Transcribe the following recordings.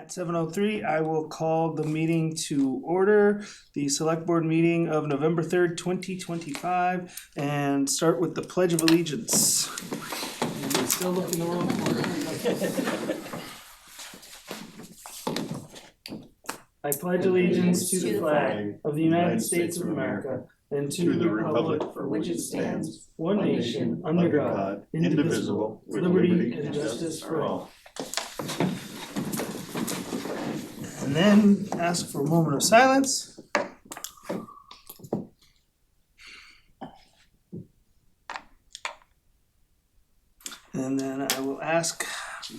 At 7:03, I will call the meeting to order, the Select Board meeting of November 3rd, 2025, and start with the Pledge of Allegiance. We're still looking the wrong corner. I pledge allegiance to the flag of the United States of America and to the republic for which it stands, one nation, under God, indivisible, with liberty and justice for all. And then ask for a moment of silence. And then I will ask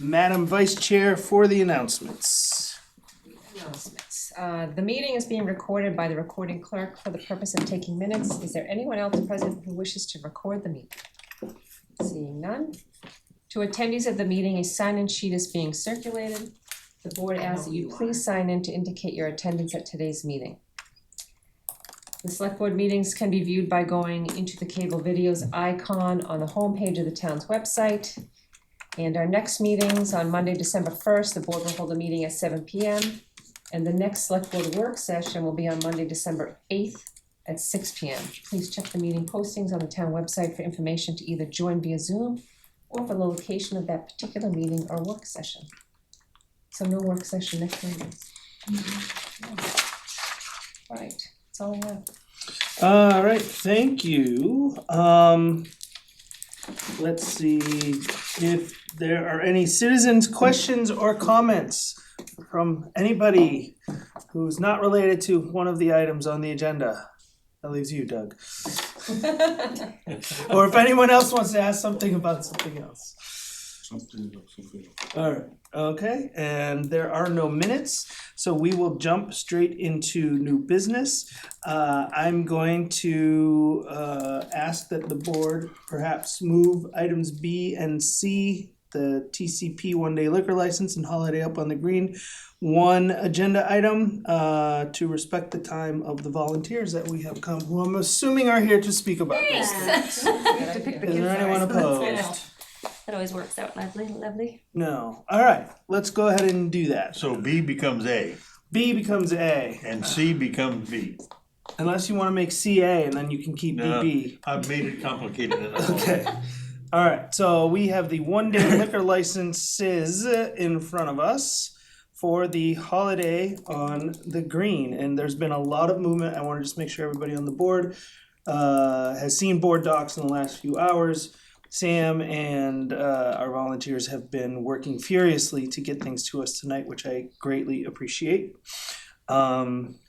Madam Vice Chair for the announcements. The meeting is being recorded by the recording clerk for the purpose of taking minutes. Is there anyone else present who wishes to record the meeting? Seeing none. To attendees of the meeting, a sign-in sheet is being circulated. The board asks that you please sign in to indicate your attendance at today's meeting. The select board meetings can be viewed by going into the cable videos icon on the homepage of the town's website. And our next meetings on Monday, December 1st, the board will hold a meeting at 7 p.m. And the next select board work session will be on Monday, December 8th at 6 p.m. Please check the meeting postings on the town website for information to either join via Zoom or for the location of that particular meeting or work session. So no work session next Monday. Right, that's all I have. All right, thank you. Let's see if there are any citizens' questions or comments from anybody who's not related to one of the items on the agenda. That leaves you, Doug. Or if anyone else wants to ask something about something else. All right, okay, and there are no minutes, so we will jump straight into new business. I'm going to ask that the board perhaps move items B and C, the TCP one-day liquor license and Holiday Up on the Green, one agenda item to respect the time of the volunteers that we have come, who I'm assuming are here to speak about this. Thanks. Is there anyone opposed? That always works out lovely. No. All right, let's go ahead and do that. So B becomes A B becomes A, and C becomes B. unless you want to make CA and then you can keep No, BB. I've made it complicated enough. Okay. All right, so we have the one-day liquor licenses in front of us for the Holiday on the Green, and there's been a lot of movement. I want to just make sure everybody on the board has seen board docs in the last few hours. Sam and our volunteers have been working furiously to get things to us tonight, which I greatly appreciate. But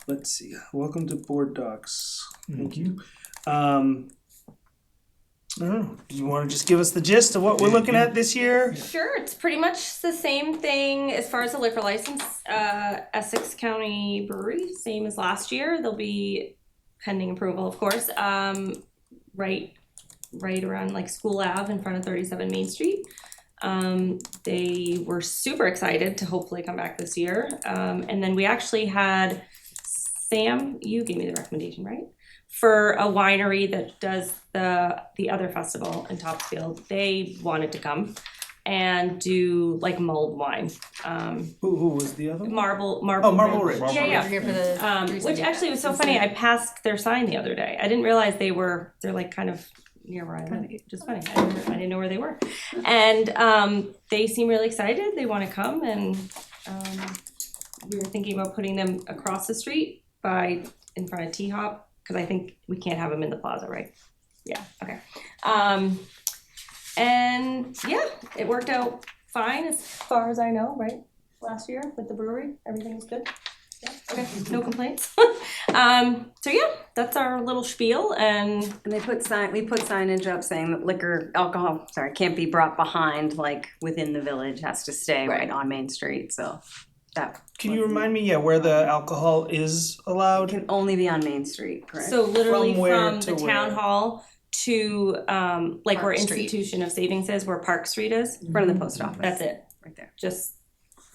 let's see. Welcome to board docs. Thank you. I don't know. Do you want to just give us the gist of what we're looking at this year? Sure, it's pretty much the same thing as far as the liquor license. Essex County Brewery, same as last year. They'll be pending approval, of course. Right around like School Ave in front of 37 Main Street. They were super excited to hopefully come back this year. And then we actually had Sam, you gave me the recommendation, right? For a winery that does the other festival in Topsfield. They wanted to come and do like mulled wine. Who was the other one? Marble Ridge. Yeah. Here for the Which actually was so funny. I passed their sign the other day. I didn't realize they're like kind of near where I live. Just funny. I didn't know where they were. And they seem really excited. They want to come, and we were thinking about putting them across the street in front of T-Hop, because I think we can't have them in the plaza, right? Yeah, okay. And yeah, it worked out fine as far as I know, right? Last year with the brewery, everything was good. Yeah, okay, no complaints. So yeah, that's our little spiel, and we put signage up saying that alcohol can't be brought behind, like within the village, has to stay right on Main Street, so that. Can you remind me, where the alcohol is allowed? It can only be on Main Street, correct? so literally From where from to the town where? hall to like Park where Street. Institution of Savings is, where Park Street is. In front of the post office. That's it. Right there. Just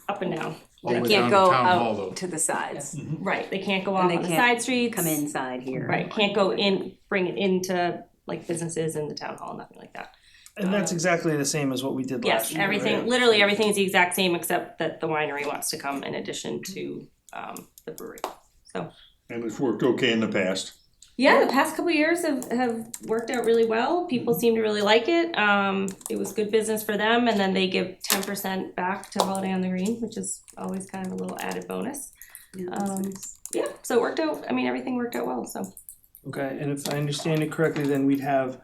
up and down. They can't go out to the sides. Right, they can't go And off they on the can't side streets. Come inside here. Right, can't go in, bring it into like businesses in the town hall, nothing like that. And that's exactly the same as what we did last Yes, year, everything, right? literally everything is the exact same except that the winery wants to come in addition to the brewery. So And it's worked okay in the past. yeah, the past couple of years have worked out really well. People seem to really like it. It was good business for them, and then they give 10% back to Holiday on the Green, which is always kind of a little added bonus. Yeah, that's nice. Yeah, so it worked out. I mean, everything worked out well. So Okay, and if I understand it correctly, then we'd have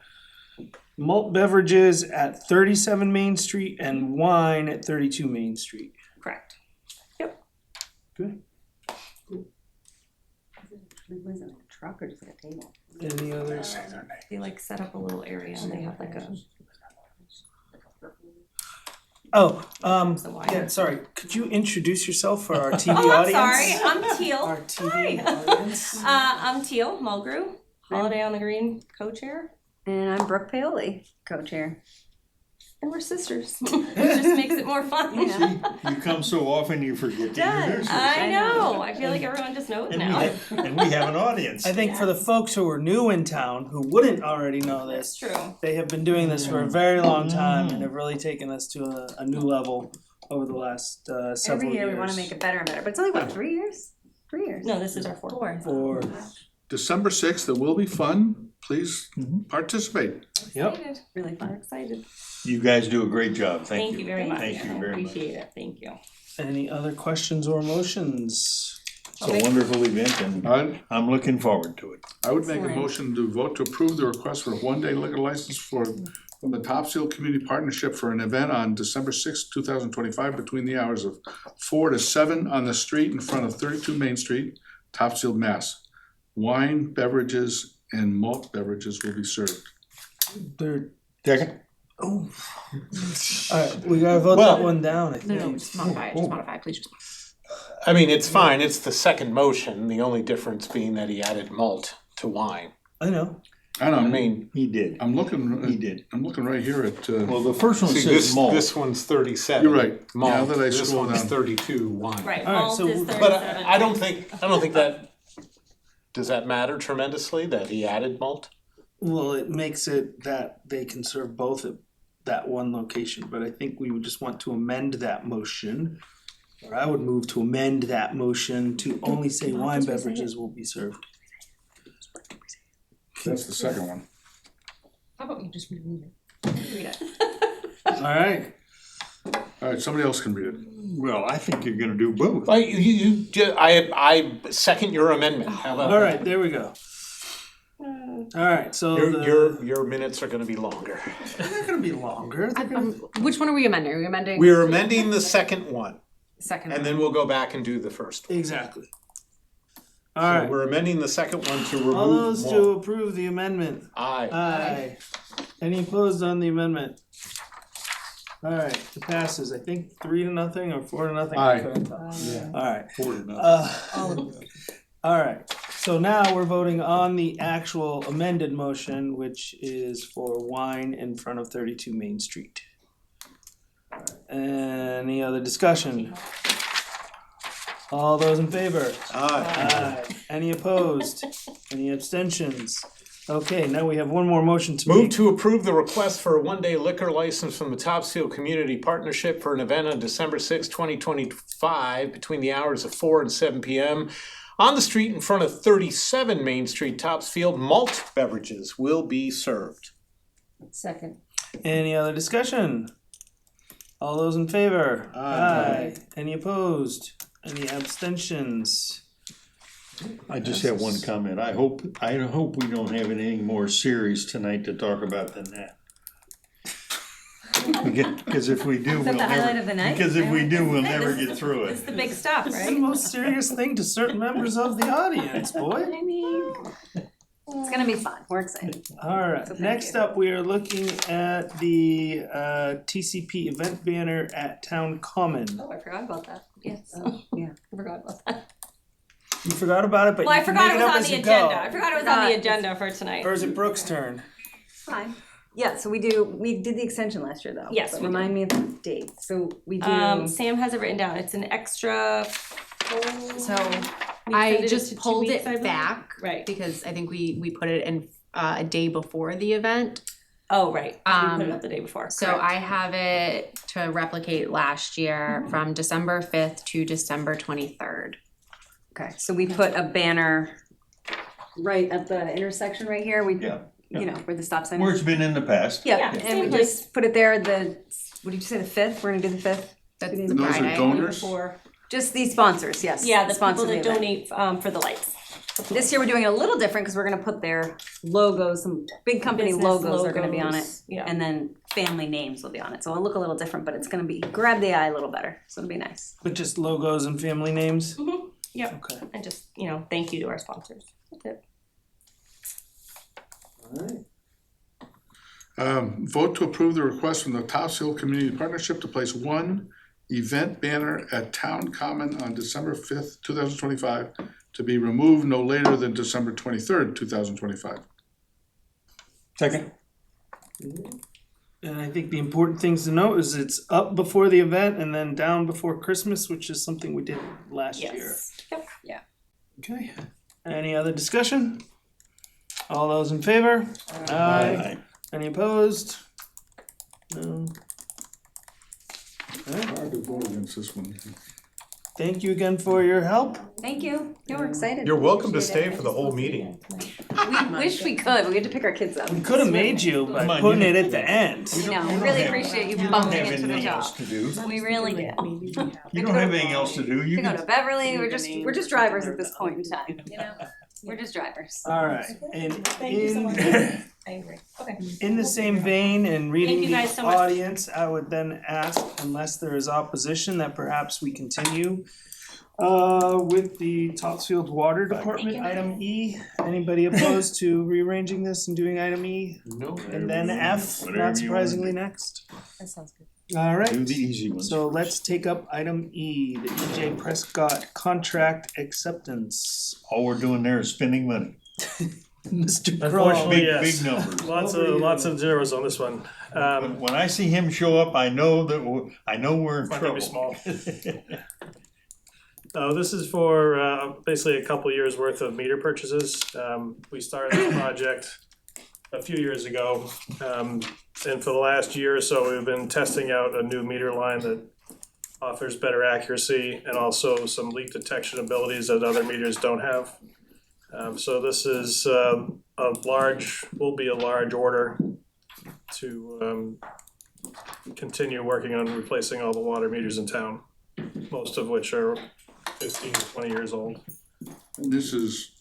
malt beverages at 37 Main Street and wine at 32 Main Street. correct. Good. Was it like a truck or just like a table? Any others? They like set up a little area and they have like a Oh, some wine. yeah, sorry. Could you introduce yourself for our TV Oh, I'm audience? sorry. I'm Teal. Our TV Hi. audience. I'm Teal Mulgrew, Holiday on the Green co-chair, And I'm Brooke Paoli, co-chair. and we're sisters. It just makes it more fun. Yeah. You come so often you forget to introduce yourself. I know. I feel like everyone just knows now. And we have an audience. I think for the folks who are new in town who wouldn't already know That's this, true. they have been doing this for a very long time and have really taken us to a new level over the last several Every year years. we want to make it better and better, but it's only what, 3 years? 3 years. No, this is our fourth. For December 6th, it will be fun. Please participate. yep. Excited. Really We're fun. excited. You guys do a great job. Thank you very much. Thank you very much. Appreciate it. Thank you. Any other questions or motions? It's a wonderful event and I'm looking forward to it. I would make a Excellent. motion to vote to approve the request for a one-day liquor license from the Topsfield Community Partnership for an event on December 6th, 2025, between the hours of 4 to 7 on the street in front of 32 Main Street, Topsfield, Mass. Wine, beverages, and malt beverages will be served. Third. Second? Oh. Alright, we gotta vote Well- that one down, I think. No, just modify, please just. I mean, it's fine, it's the second motion, the only difference being that he added malt to wine. I know. I know, I mean, He did. I'm looking, He did. I'm looking right here at, Well, the first one see, says malt. this one's 37. You're right. Now Malt, that I this scroll one's down. 32 wine. Right. All right, Malt so- is but 37. But I don't think that, does that matter tremendously, that he added malt? Well, it makes it that they can serve both at that one location, but I think we would just want to amend that motion. Or I would move to amend that motion to only say wine beverages will be served. that's the second one. How about you just read it? Read it. Alright, All right, somebody else can read it. Well, I think you're gonna do both. I second your amendment, how about that? alright, there we go. Alright, so Your minutes are gonna be longer. they're not gonna be longer. They're gonna- Which one are we amending? Are we amending We're amending the second one, second? and then we'll go back and do the first one. Exactly. So Alright, we're amending the second one to all remove those to malt. approve the amendment. Aye. Aye. Any opposed on the amendment? Alright, it passes, I think 3-0 or 4-0. I Aye. couldn't tell. Alright, 4-0. alright, so now we're voting on the actual amended motion, which is for wine in front of 32 Main Street. Any other discussion? All those in favor? Aye. Any opposed? Any abstentions? Okay, now we have one more motion to Move make. to approve the request for a one-day liquor license from the Topsfield Community Partnership for an event on December 6, 2025, between the hours of 4 and 7 p.m. on the street in front of 37 Main Street, Topsfield. Malt beverages will be served. Second. Any other discussion? All those in favor? Aye. Any opposed? Any abstentions? I just have one comment. I hope we don't have anything more serious tonight to talk about than that. Because if we do, Is that we'll the highlight never, of the night? because if we do, we'll never This is get through It's it. the big stuff, It's the right? most serious thing to certain members of the audience, boy. I mean, it's gonna be fun. We're excited. Alright, So thank next you. up, we are looking at the TCP event banner at Town Common. Oh, I forgot about that. Yes. Yeah. I forgot about that. You forgot about it, but Well, I you can forgot make it it was up on as the you agenda. go. I forgot it was on the Forgot. agenda for tonight. Or is it Brooke's turn? Fine. Yeah, so we did the extension last year though. Yes, But we remind me of the date. So we do. Sam has it written down. It's an extra. So we I extended just to 2 pulled weeks, I it believe. back Right. because I think we put it in a day before the event. Oh, right, we put it Um, up the day before, So correct. I have it to replicate last year from December 5th to December 23rd. Okay, so we put a banner right at the intersection right here, Yeah. you know, where the stop sign is. Where it's been in the past. Yeah, Yeah, and same we place. just put it there, what did you say, the 5th? We're gonna do the 5th? That's And the those are Friday. donors? Before, Just these sponsors, yes. yeah, the sponsors people of that the event. donate, for the lights. This year we're doing it a little different because we're gonna put their logos, some big company Business logos are gonna be on it. logos, yeah. And then family names will be on it, so it'll look a little different, but it's gonna be, grab the eye a little better, so it'll be nice. But just logos and family names? Yep, Okay. and just, thank you to our sponsors, that's it. Vote to approve the request from the Topsfield Community Partnership to place one event banner at Town Common on December 5th, 2025, to be removed no later than December 23rd, 2025. Second. And I think the important things to note is it's up before the event and then down before Christmas, which is something we did last year. Yes, yep. Okay, any other discussion? All those in favor? Aye. Any opposed? No. Okay. Hard to vote against this one. Thank you again for your help. Thank you, you were excited. You're welcome to Appreciate stay it. for the whole meeting. We wish we could, we had to pick our kids up. We could have made you by Come on, putting you- it at the end. You know, we don't really have- appreciate you You don't bumping have into the anything top. else to do. We really did. You don't have anything else to do. You We go can, to Beverly, we're just drivers at this point in time, you know? We're just drivers. All right, and Thank you so much. in, I agree, okay. in the same vein and reading Thank you guys the so much. audience, I would then ask, unless there is opposition, that perhaps we continue with the Topsfield Water Department, you. item E. Anybody opposed to rearranging this and doing item E? No. And then F, Whatever not you wanna surprisingly do. next. That sounds good. All right. do the easy ones. So let's take up item E, the EJ Prescott contract acceptance. All we're doing there is spending money. Mr. Kroll. Unfortunately, Big, yes. big numbers. Lots of zeros on this one. When I see him show up, I know that, I know we're in Might be trouble. small. This is for basically a couple years worth of meter purchases. We started this project a few years ago. And for the last year or so, we've been testing out a new meter line that offers better accuracy and also some leak detection abilities that other meters don't have. So this is will be a large order to continue working on replacing all the water meters in town, most of which are 15 to 20 years old. And this is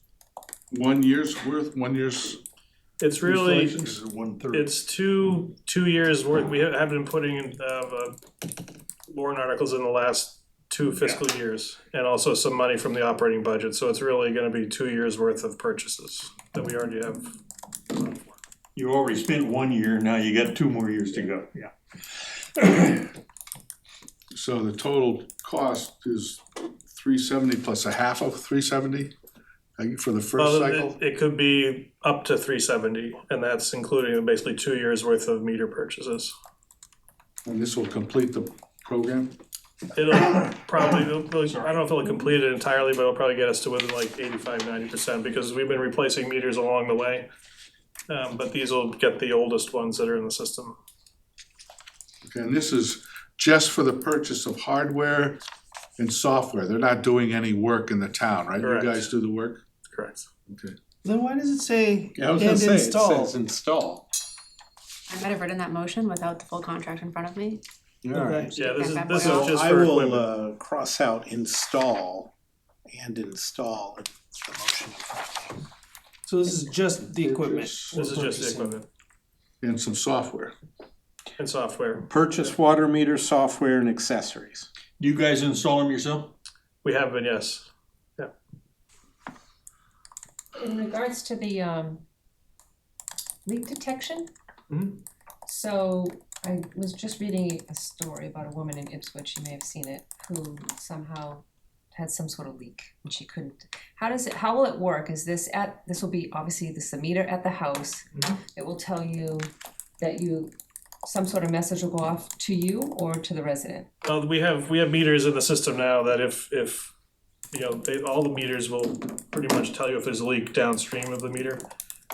1 year's worth, 1 year's It's really, installation? This is 1/3. it's two years worth. We have been putting in warrant articles in the last 2 fiscal years, and also some money from the operating budget, so it's really gonna be 2 years worth of purchases that we already have. You already spent 1 year, now you got 2 more years to go, yeah. So the total cost is 370 plus a half of 370 for the first Well, cycle? it could be up to 370, and that's including basically 2 years worth of meter purchases. And this will complete the program? It'll probably, I don't know if it'll complete it entirely, but it'll probably get us to within like 85-90%, because we've been replacing meters along the way. But these will get the oldest ones that are in the system. Okay, and this is just for the purchase of hardware and software. They're not doing any work in the town, right? Correct. You guys do the work? Correct. Okay. Then why does it say Yeah, I was and gonna say, it install? says install. I might have written that motion without the full contract in front of me. Okay. Yeah, this is So just I for will, equipment. cross out install and install in the motion in front of me. So this is just the equipment. This is just the purchasing. equipment And some software. and software. Purchase water meter software and accessories. Do you guys install them yourself? We have been, yes. In regards to the leak detection. Mhm. So I was just reading a story about a woman in Ipswich, you may have seen it, who somehow had some sort of leak and she couldn't. How will it work? Is this will be obviously this is a meter at the house. It will tell you that some sort of message will go off to you or to the resident. Well, we have meters in the system now that if all the meters will pretty much tell you if there's a leak downstream of the meter.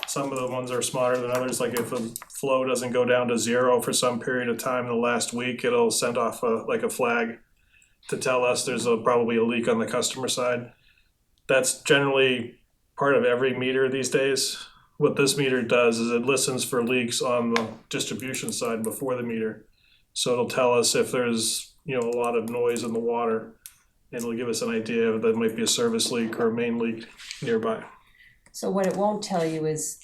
Some of the ones are smarter than others, like if the flow doesn't go down to zero for some period of time in the last week, it'll send off a flag to tell us there's probably a leak on the customer side. That's generally part of every meter these days. What this meter does is it listens for leaks on the distribution side before the meter. So it'll tell us if there's, a lot of noise in the water, and it'll give us an idea that it might be a service leak or a main leak nearby. So what it won't tell you is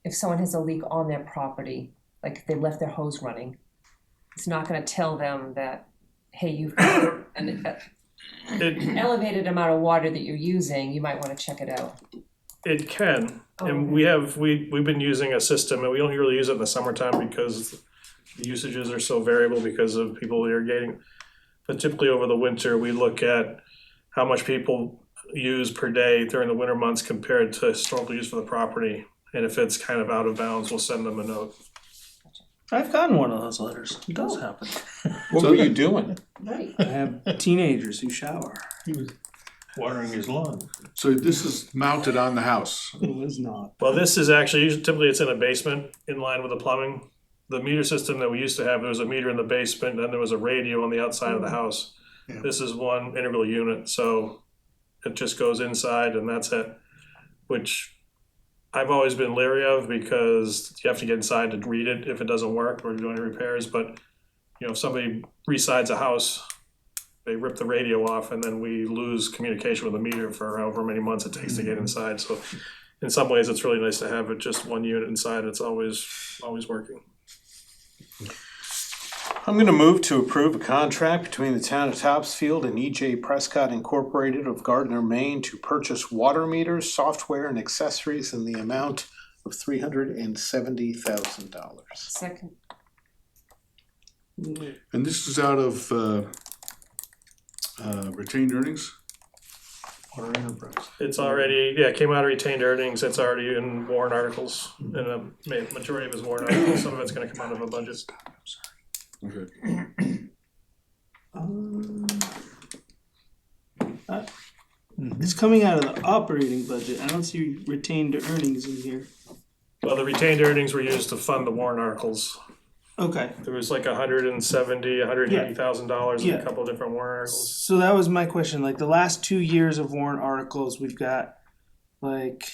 if someone has a leak on their property, like if they left their hose running, it's not gonna tell them that, hey, you've got an elevated amount of water that you're using, you might wanna check it out. It can, Oh, and okay. we've been using a system, and we don't really use it in the summertime because the usages are so variable because of people irrigating. But typically over the winter, we look at how much people use per day during the winter months compared to historical use for the property. And if it's kind of out of bounds, we'll send them a note. I've gotten one of those letters. It does happen. What were you doing? Right. I have teenagers who shower. He was watering his lawn. So this is mounted on the house. It was not. Well, this is actually, typically it's in a basement in line with the plumbing. The meter system that we used to have, there was a meter in the basement, and then there was a radio on the outside of the house. Yeah. This is one integral unit, so it just goes inside and that's it, which I've always been leery of because you have to get inside to read it if it doesn't work or do any repairs. But, if somebody resides a house, they rip the radio off and then we lose communication with the meter for however many months it takes to get inside. So in some ways, it's really nice to have it just one unit inside. It's always working. I'm gonna move to approve a contract between the town of Topsfield and E.J. Prescott Incorporated of Gardner, Maine to purchase water meters, software, and accessories in the amount of $370,000. Second. And this is out of retained earnings? Water enterprise. It's already, it came out of retained earnings. It's already in warrant articles. And a majority of it's warrant articles. Some of it's gonna come out of a budget. Okay. It's coming out of the operating budget. I don't see retained earnings in here. Well, the retained earnings were used to fund the warrant articles. Okay. There was like $180,000 in Yeah. a couple of different warrant articles. So that was my question. Like the last 2 years of warrant articles, we've got like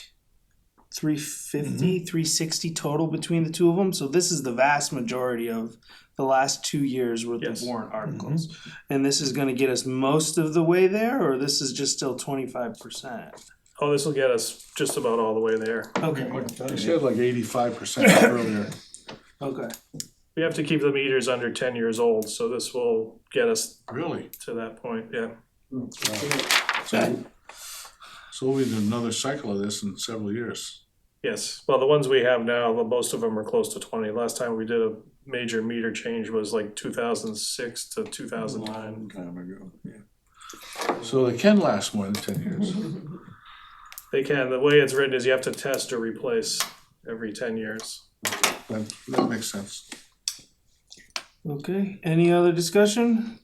350, 360 total between the two of them. So this is the vast majority of the last 2 years worth Yes. of warrant articles. And this is gonna get us most of the way there, or this is just still 25%? Oh, this will get us just about all the way there. Okay, You said like 85% earlier. okay. We have to keep the meters under 10 years old, so this will get us Really? to that point, yeah. So we'll be in another cycle of this in several years. Yes, well, the ones we have now, most of them are close to 20. Last time we did a major meter change was like 2006 to 2009. Time ago, yeah. So they can last more than 10 years. They can, the way it's written is you have to test or replace every 10 years. That makes sense. Okay, any other discussion?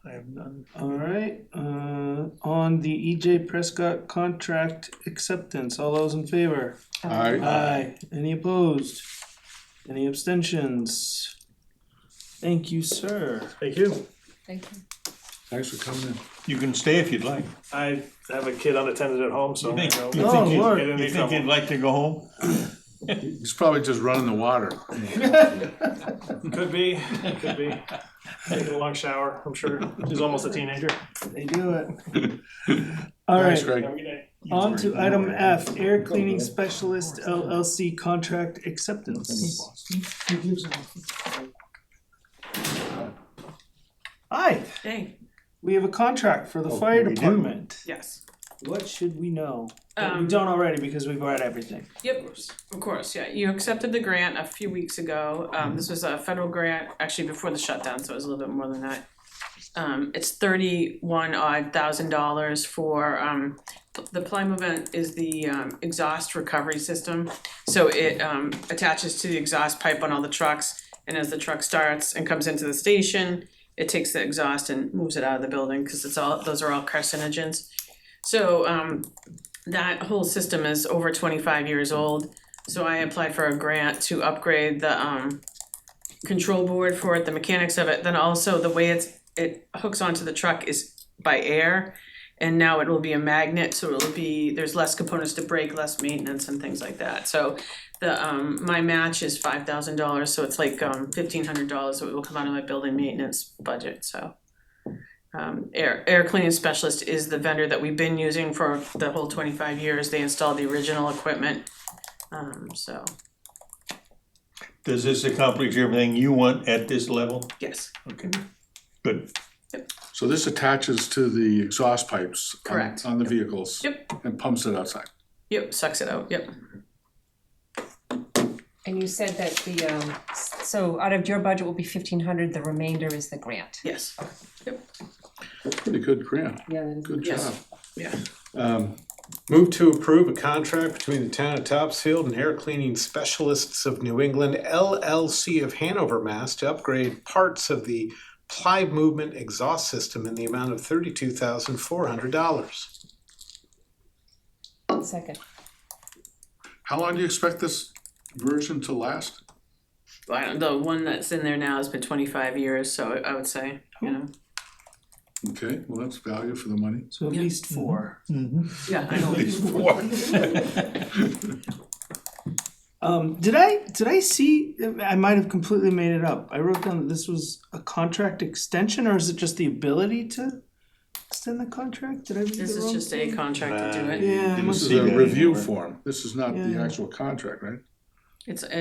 I have none. All right, on the EJ Prescott contract acceptance, all those in favor? Alright, Aye. Any opposed? Any abstentions? Thank you, sir. Thank you. Thank you. thanks for coming in. You can stay if you'd like. I have a kid unattended at home, so. You think, you you know, Oh, think, Lord. get in you any think trouble. you'd like to go home? He's probably just running the water. Could be. Taking a long shower, I'm sure. He's almost a teenager. They do it. All Thanks, right, Greg. Every day. on to item F, air cleaning specialist LLC contract acceptance. Hi, Hey, we have a contract for the Oh, fire we do. department. yes. What should we know? That we Um, don't already because we've read everything. Yep, of course, yeah. You accepted the grant a few weeks ago. This was a federal grant, actually before the shutdown, so it was a little bit more than that. It's $31,000 for, the Plymouth event is the exhaust recovery system. So it attaches to the exhaust pipe on all the trucks, and as the truck starts and comes into the station, it takes the exhaust and moves it out of the building, cause those are all carcinogens. So that whole system is over 25 years old. So I applied for a grant to upgrade the control board for it, the mechanics of it. Then also the way it hooks onto the truck is by air. And now it will be a magnet, so it'll be, there's less components to break, less maintenance and things like that. So the my match is $5,000, so it's like $1,500, so it will come out of my building maintenance budget, so. Air cleaning specialist is the vendor that we've been using for the whole 25 years. They installed the original equipment, so, Does this accomplish everything you want at this level? yes, Okay, good. So this attaches to the exhaust pipes Correct. on the vehicles. Yep. And pumps it outside. yep, sucks it out, yep. And you said that so out of your budget will be 1,500, the remainder is the grant. Yes, Pretty good grant. Yeah, that is. Good job. Yes. yeah. Move to approve a contract between the town of Topsfield and Air Cleaning Specialists of New England, LLC of Hanover, Mass. to upgrade parts of the ply movement exhaust system in the amount of $32,400. Second. How long do you expect this version to last? The one that's in there now has been 25 years, so I would say, you know, Okay, well, that's value for the money. So at Yeah. least 4. yeah, I know. Did I see, I might have completely made it up. I wrote down that this was a contract extension, or is it just the ability to extend the contract? Did I read This the is wrong just a thing? contract to do it. Yeah, I Didn't must This is see a that review anywhere. form. This is not the Yeah. actual contract, right? It's What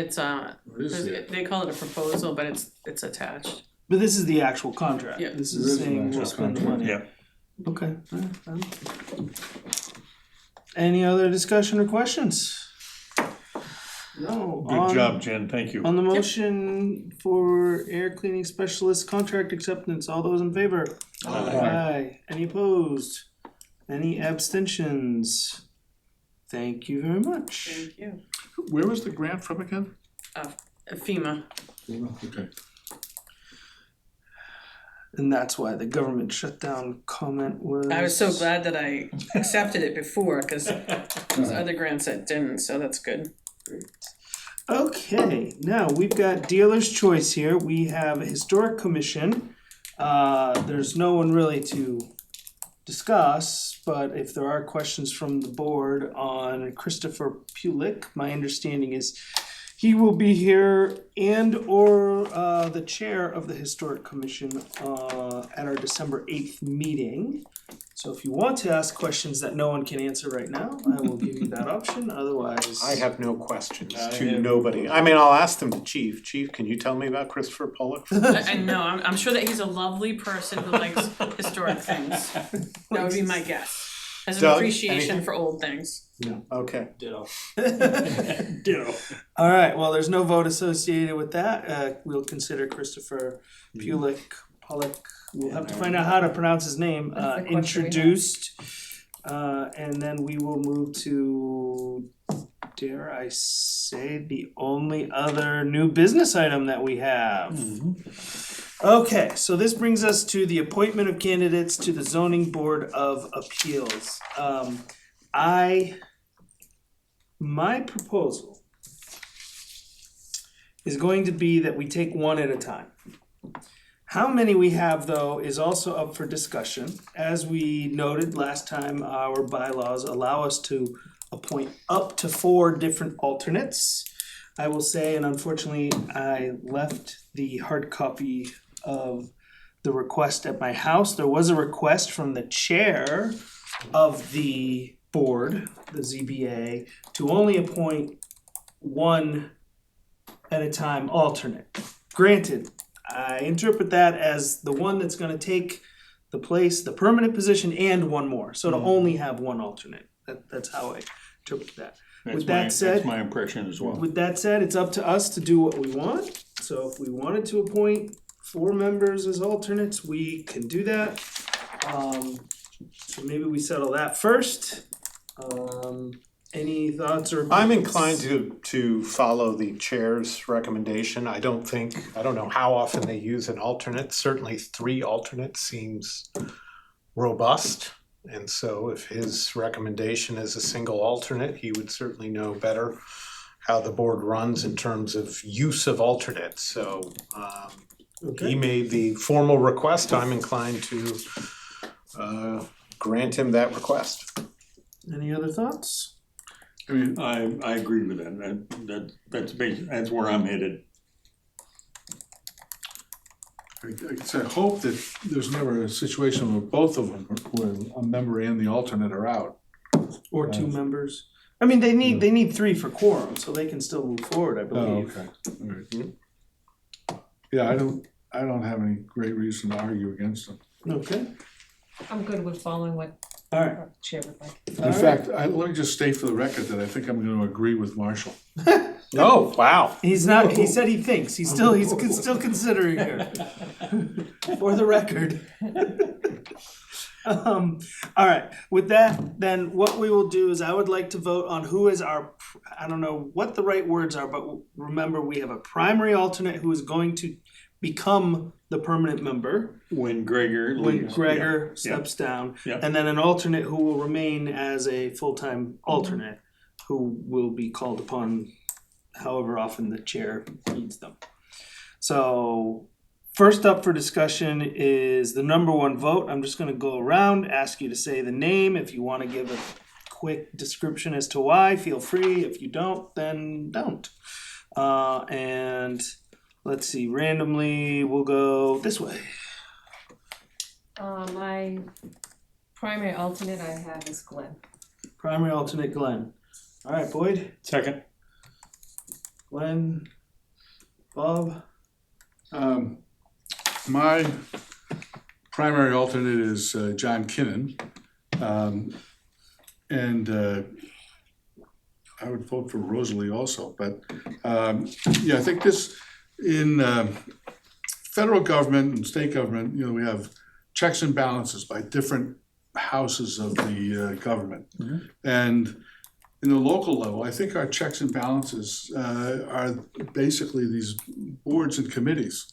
is it? they call it a proposal, but it's attached. But this is the actual contract. Yeah. This It is is an saying actual we'll spend the contract. money. Yeah. Okay. Fine. Any other discussion or questions? No. Good job, Jen, thank you. On the motion for air cleaning specialist contract acceptance, all those in favor? Aye. Any opposed? Any abstentions? Thank you very much. Thank you. Where was the grant from again? FEMA. Okay. And that's why the government shutdown comment was. I was so glad that I accepted it before, cause there's other grants that didn't, so that's good. Okay, now we've got dealer's choice here. We have a historic commission. There's no one really to discuss, but if there are questions from the board on Christopher Pulick, my understanding is he will be here and or the chair of the historic commission at our December 8th meeting. So if you want to ask questions that no one can answer right now, I will give you that option, otherwise. I have no questions to nobody. I mean, I'll ask them to Chief. Chief, can you tell me about Christopher Pollock? I know, I'm sure that he's a lovely person who likes historic things. That would be my guess. Has an Doug, appreciation anything? for old things. Okay. Ditto. All right, well, there's no vote associated with that. We'll consider Christopher Pollock, we'll have to find out how to pronounce his name, That's the question we have. introduced. And then we will move to, dare I say, the only other new business item that we have. Okay, so this brings us to the appointment of candidates to the zoning board of appeals. My proposal is going to be that we take one at a time. How many we have, though, is also up for discussion. As we noted last time, our bylaws allow us to appoint up to 4 different alternates. I will say, and unfortunately, I left the hard copy of the request at my house. There was a request from the chair of the board, the ZBA, to only appoint 1 at a time alternate. Granted, I interpret that as the one that's gonna take the place, the permanent position, and 1 more. So to only have 1 alternate. That's how I interpret that. With that said, That's my impression as well. with that said, it's up to us to do what we want. So if we wanted to appoint 4 members as alternates, we can do that. So maybe we settle that first. Any thoughts or? I'm inclined to follow the chair's recommendation. I don't know how often they use an alternate. Certainly 3 alternates seems robust. And so if his recommendation is a single alternate, he would certainly know better how the board runs in terms of use of alternates. So he made the formal request. I'm inclined to grant him that request. Any other thoughts? I mean, I agree with that. That's where I'm headed. I guess I hope that there's never a situation where both of them, where a member and the alternate are out. Or two members? I mean, they need three for quorum, so they can still move forward, I Oh, believe. okay, all right. Yeah, I don't have any great reason to argue against them. Okay, I'm good with following what all right. our chair would like. In fact, let me just state for the record that I think I'm gonna agree with Marshall. Oh, wow. He said he thinks, he's still considering here. For the record. All right, with that, then what we will do is I would like to vote on who is our, I don't know what the right words are, but remember, we have a primary alternate who is going to become the permanent member When Gregor when leaves. Gregor Yeah. steps down. Yeah. And then an alternate who will remain as a full-time alternate, who will be called upon however often the chair needs them. So first up for discussion is the number one vote. I'm just gonna go around, ask you to say the name. If you wanna give a quick description as to why, feel free. If you don't, then don't. And let's see, randomly, we'll go this way. My primary alternate I have is Glenn. Primary alternate Glenn. All right, Boyd, Second. Glenn, Bob. My primary alternate is John Kinnon. And I would vote for Rosalie also, but yeah, I think this, in federal government and state government, we have checks and balances by different houses of the government. And in the local level, I think our checks and balances are basically these boards and committees.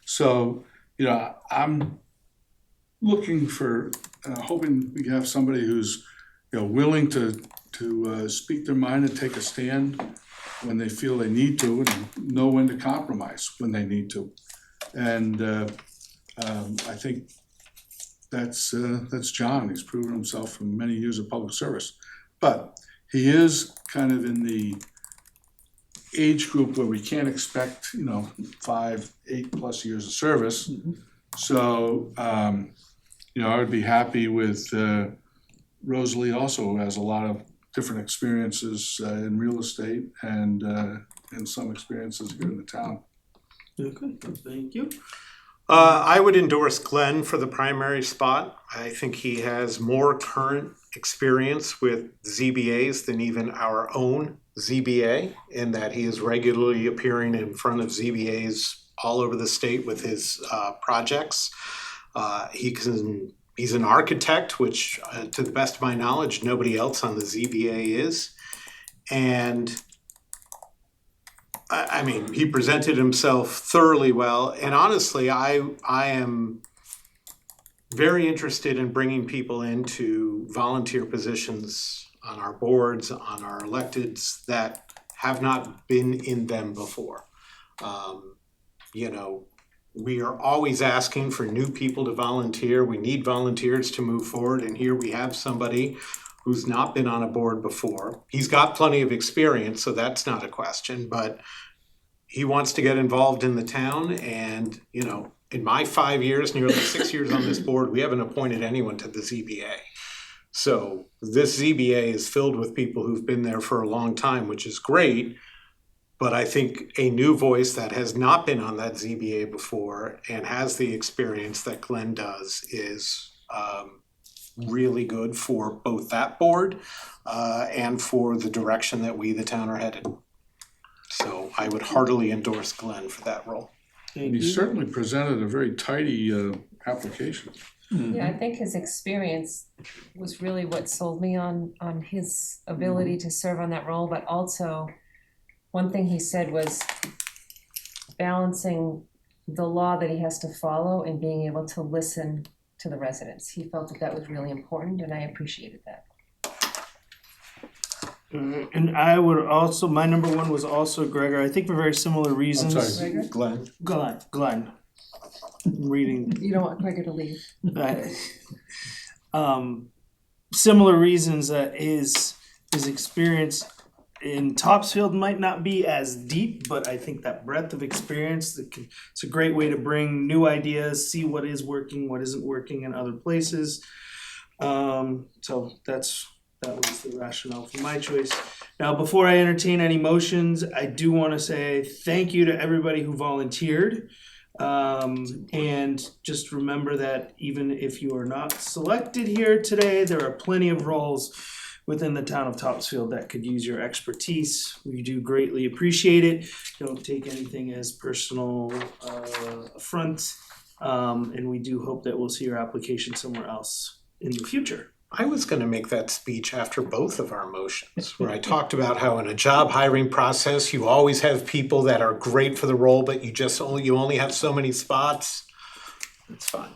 So, I'm looking for, hoping we have somebody who's, willing to speak their mind and take a stand when they feel they need to, and know when to compromise when they need to. And I think that's John. He's proven himself from many years of public service. But he is kind of in the age group where we can't expect, 5, 8+ years of service. So, I would be happy with Rosalie also, who has a lot of different experiences in real estate and some experiences here in the town. Okay, thank you. I would endorse Glenn for the primary spot. I think he has more current experience with ZBAs than even our own ZBA, in that he is regularly appearing in front of ZBAs all over the state with his projects. He's an architect, which to the best of my knowledge, nobody else on the ZBA is. And I mean, he presented himself thoroughly well, and honestly, I am very interested in bringing people into volunteer positions on our boards, on our electeds, that have not been in them before. We are always asking for new people to volunteer. We need volunteers to move forward, and here we have somebody who's not been on a board before. He's got plenty of experience, so that's not a question, but he wants to get involved in the town, and, in my 5 years, nearly 6 years on this board, we haven't appointed anyone to the ZBA. So this ZBA is filled with people who've been there for a long time, which is great, but I think a new voice that has not been on that ZBA before and has the experience that Glenn does is really good for both that board and for the direction that we, the town, are headed. So I would heartily endorse Glenn for that role. And he certainly presented a very tidy application. Yeah, I think his experience was really what sold me on his ability to serve on that role, but also one thing he said was balancing the law that he has to follow and being able to listen to the residents. He felt that that was really important, and I appreciated that. And I would also, my number one was also Gregor, I think for very similar reasons. I'm sorry, Gregor? Glenn. I'm reading. You don't want Gregor to leave. Similar reasons that his experience in Topsfield might not be as deep, but I think that breadth of experience, it's a great way to bring new ideas, see what is working, what isn't working in other places. So that was the rationale for my choice. Now, before I entertain any motions, I do want to say thank you to everybody who volunteered. And just remember that even if you are not selected here today, there are plenty of roles within the town of Topsfield that could use your expertise. We do greatly appreciate it. Don't take anything as personal affront. And we do hope that we'll see your application somewhere else in the future. I was going to make that speech after both of our motions, where I talked about how in a job hiring process, you always have people that are great for the role, but you only have so many spots. It's fine.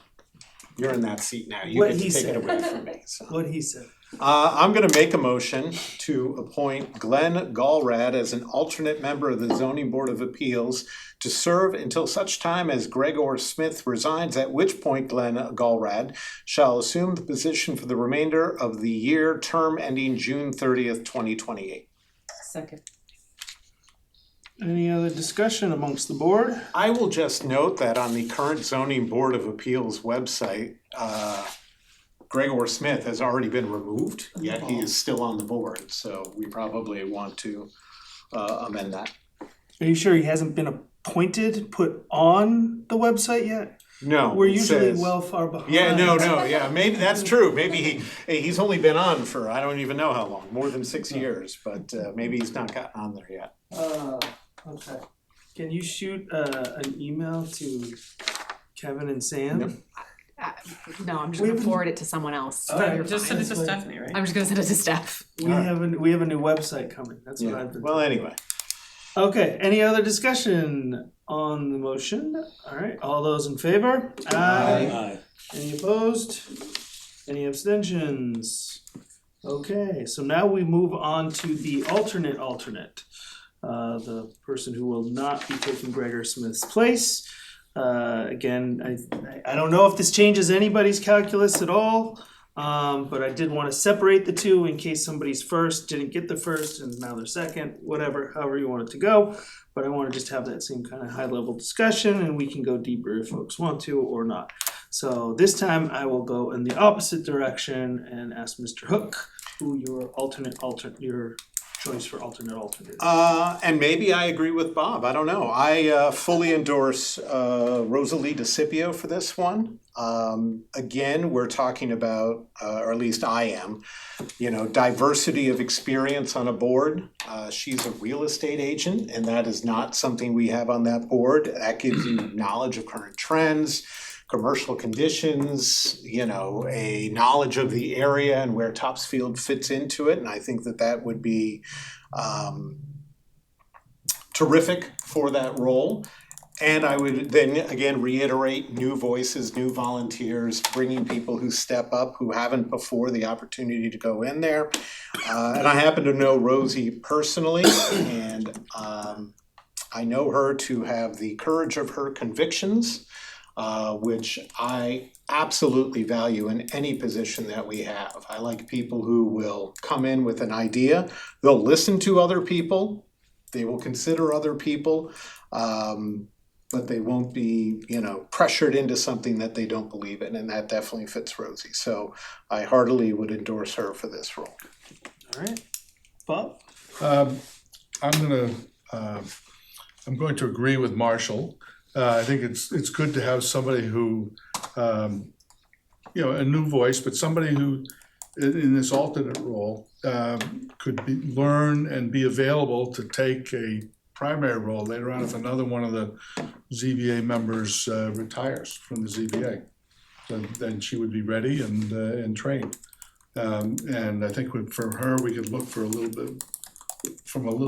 You're in that seat now. You get to take it away from me. So. What he said. I'm going to make a motion to appoint Glenn Gallrad as an alternate member of the Zoning Board of Appeals to serve until such time as Gregor Smith resigns, at which point Glenn Gallrad shall assume the position for the remainder of the year term ending June 30th, 2028. Second. Any other discussion amongst the board? I will just note that on the current Zoning Board of Appeals website, Gregor Smith has already been removed, yet he is still on the board, so we probably want to amend that. Are you sure he hasn't been put on the website yet? No. We're it usually says- well far behind. Yeah, maybe that's true. Maybe he's only been on for, I don't even know how long, more than 6 years, but maybe he's not gotten on there yet. Okay. Can you shoot an email to Kevin and Sam? Yep. No, I'm just gonna forward it to someone else. Just send it to Stephanie, right? I'm just gonna send it to Steph. We have a new website coming. That's what I've been. Well, anyway. Okay, any other discussion on the motion? All right, all those in favor? Aye. Any opposed? Any abstentions? Okay, so now we move on to the alternate. The person who will not be taking Gregor Smith's place. Again, I don't know if this changes anybody's calculus at all, but I did want to separate the two in case somebody's first didn't get the first and now they're second, whatever, however you want it to go. But I want to just have that same kind of high level discussion and we can go deeper if folks want to or not. So this time I will go in the opposite direction and ask Mr. Hook who your your choice for alternate is. And maybe I agree with Bob. I don't know. I fully endorse Rosalie DeCipio for this one. Again, we're talking about, or at least I am, diversity of experience on a board. She's a real estate agent, and that is not something we have on that board. That gives you knowledge of current trends, commercial conditions, a knowledge of the area and where Topsfield fits into it. And I think that would be terrific for that role. And I would then again reiterate new voices, new volunteers, bringing people who step up, who haven't before, the opportunity to go in there. And I happen to know Rosie personally, and I know her to have the courage of her convictions, which I absolutely value in any position that we have. I like people who will come in with an idea, they'll listen to other people, they will consider other people, but they won't be, pressured into something that they don't believe in, and that definitely fits Rosie. So I heartily would endorse her for this role. All right, Bob? I'm going to agree with Marshall. I think it's good to have somebody who, a new voice, but somebody who, in this alternate role, could learn and be available to take a primary role later on if another one of the ZBA members retires from the ZBA. So then she would be ready and trained. And I think for her, we could look for a little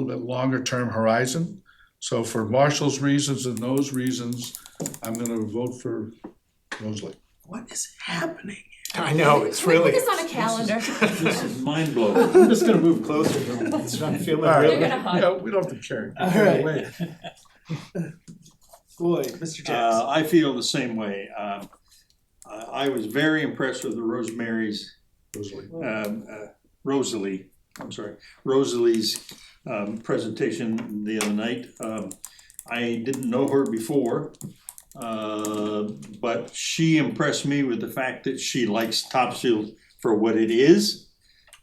bit longer term horizon. So for Marshall's reasons and those reasons, I'm going to vote for Rosalie. What is happening? I know, it's really. Put this on a calendar. This is mind blowing. I'm just gonna move closer to him. I'm feeling All right. really. You're gonna hug. Yeah, we don't have to carry. All right. Boy, Mr. Jackson. I feel the same way. I was very impressed with the Rosalie's presentation the other night. I didn't know her before, but she impressed me with the fact that she likes Topsfield for what it is.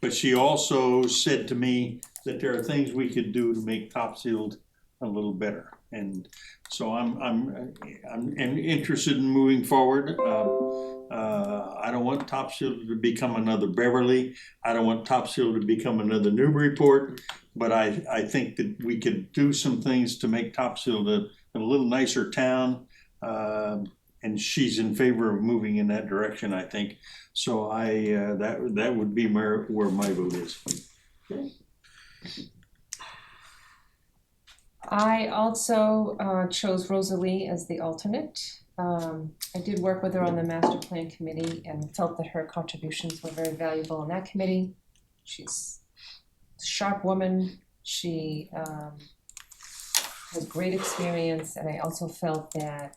But she also said to me that there are things we could do to make Topsfield a little better. And so I'm interested in moving forward. I don't want Topsfield to become another Beverly. I don't want Topsfield to become another Newburyport. But I think that we could do some things to make Topsfield a little nicer town. And she's in favor of moving in that direction, I think. So that would be where my vote is. Okay. I also chose Rosalie as the alternate. I did work with her on the master plan committee and felt that her contributions were very valuable on that committee. She's a sharp woman. She has great experience, and I also felt that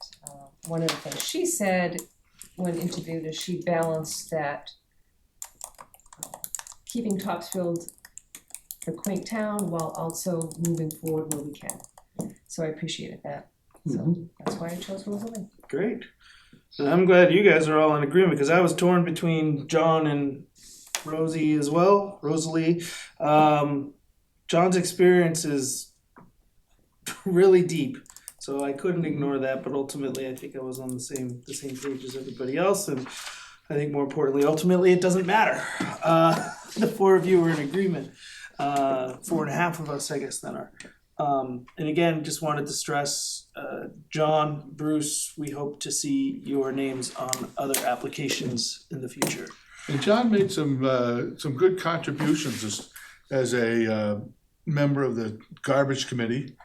one of the things she said when interviewed is she balanced that keeping Topsfield a quaint town while also moving forward where we can. So I appreciated that. So that's why I chose Rosalie. Great. And I'm glad you guys are all in agreement because I was torn between John and Rosie as well, Rosalie. John's experience is really deep, so I couldn't ignore that, but ultimately I think I was on the same page as everybody else, and I think more importantly, ultimately it doesn't matter. The four of you are in agreement. 4.5 of us, I guess, then are. And again, just wanted to stress, John, Bruce, we hope to see your names on other applications in the future. And John made some good contributions as a member of the garbage committee.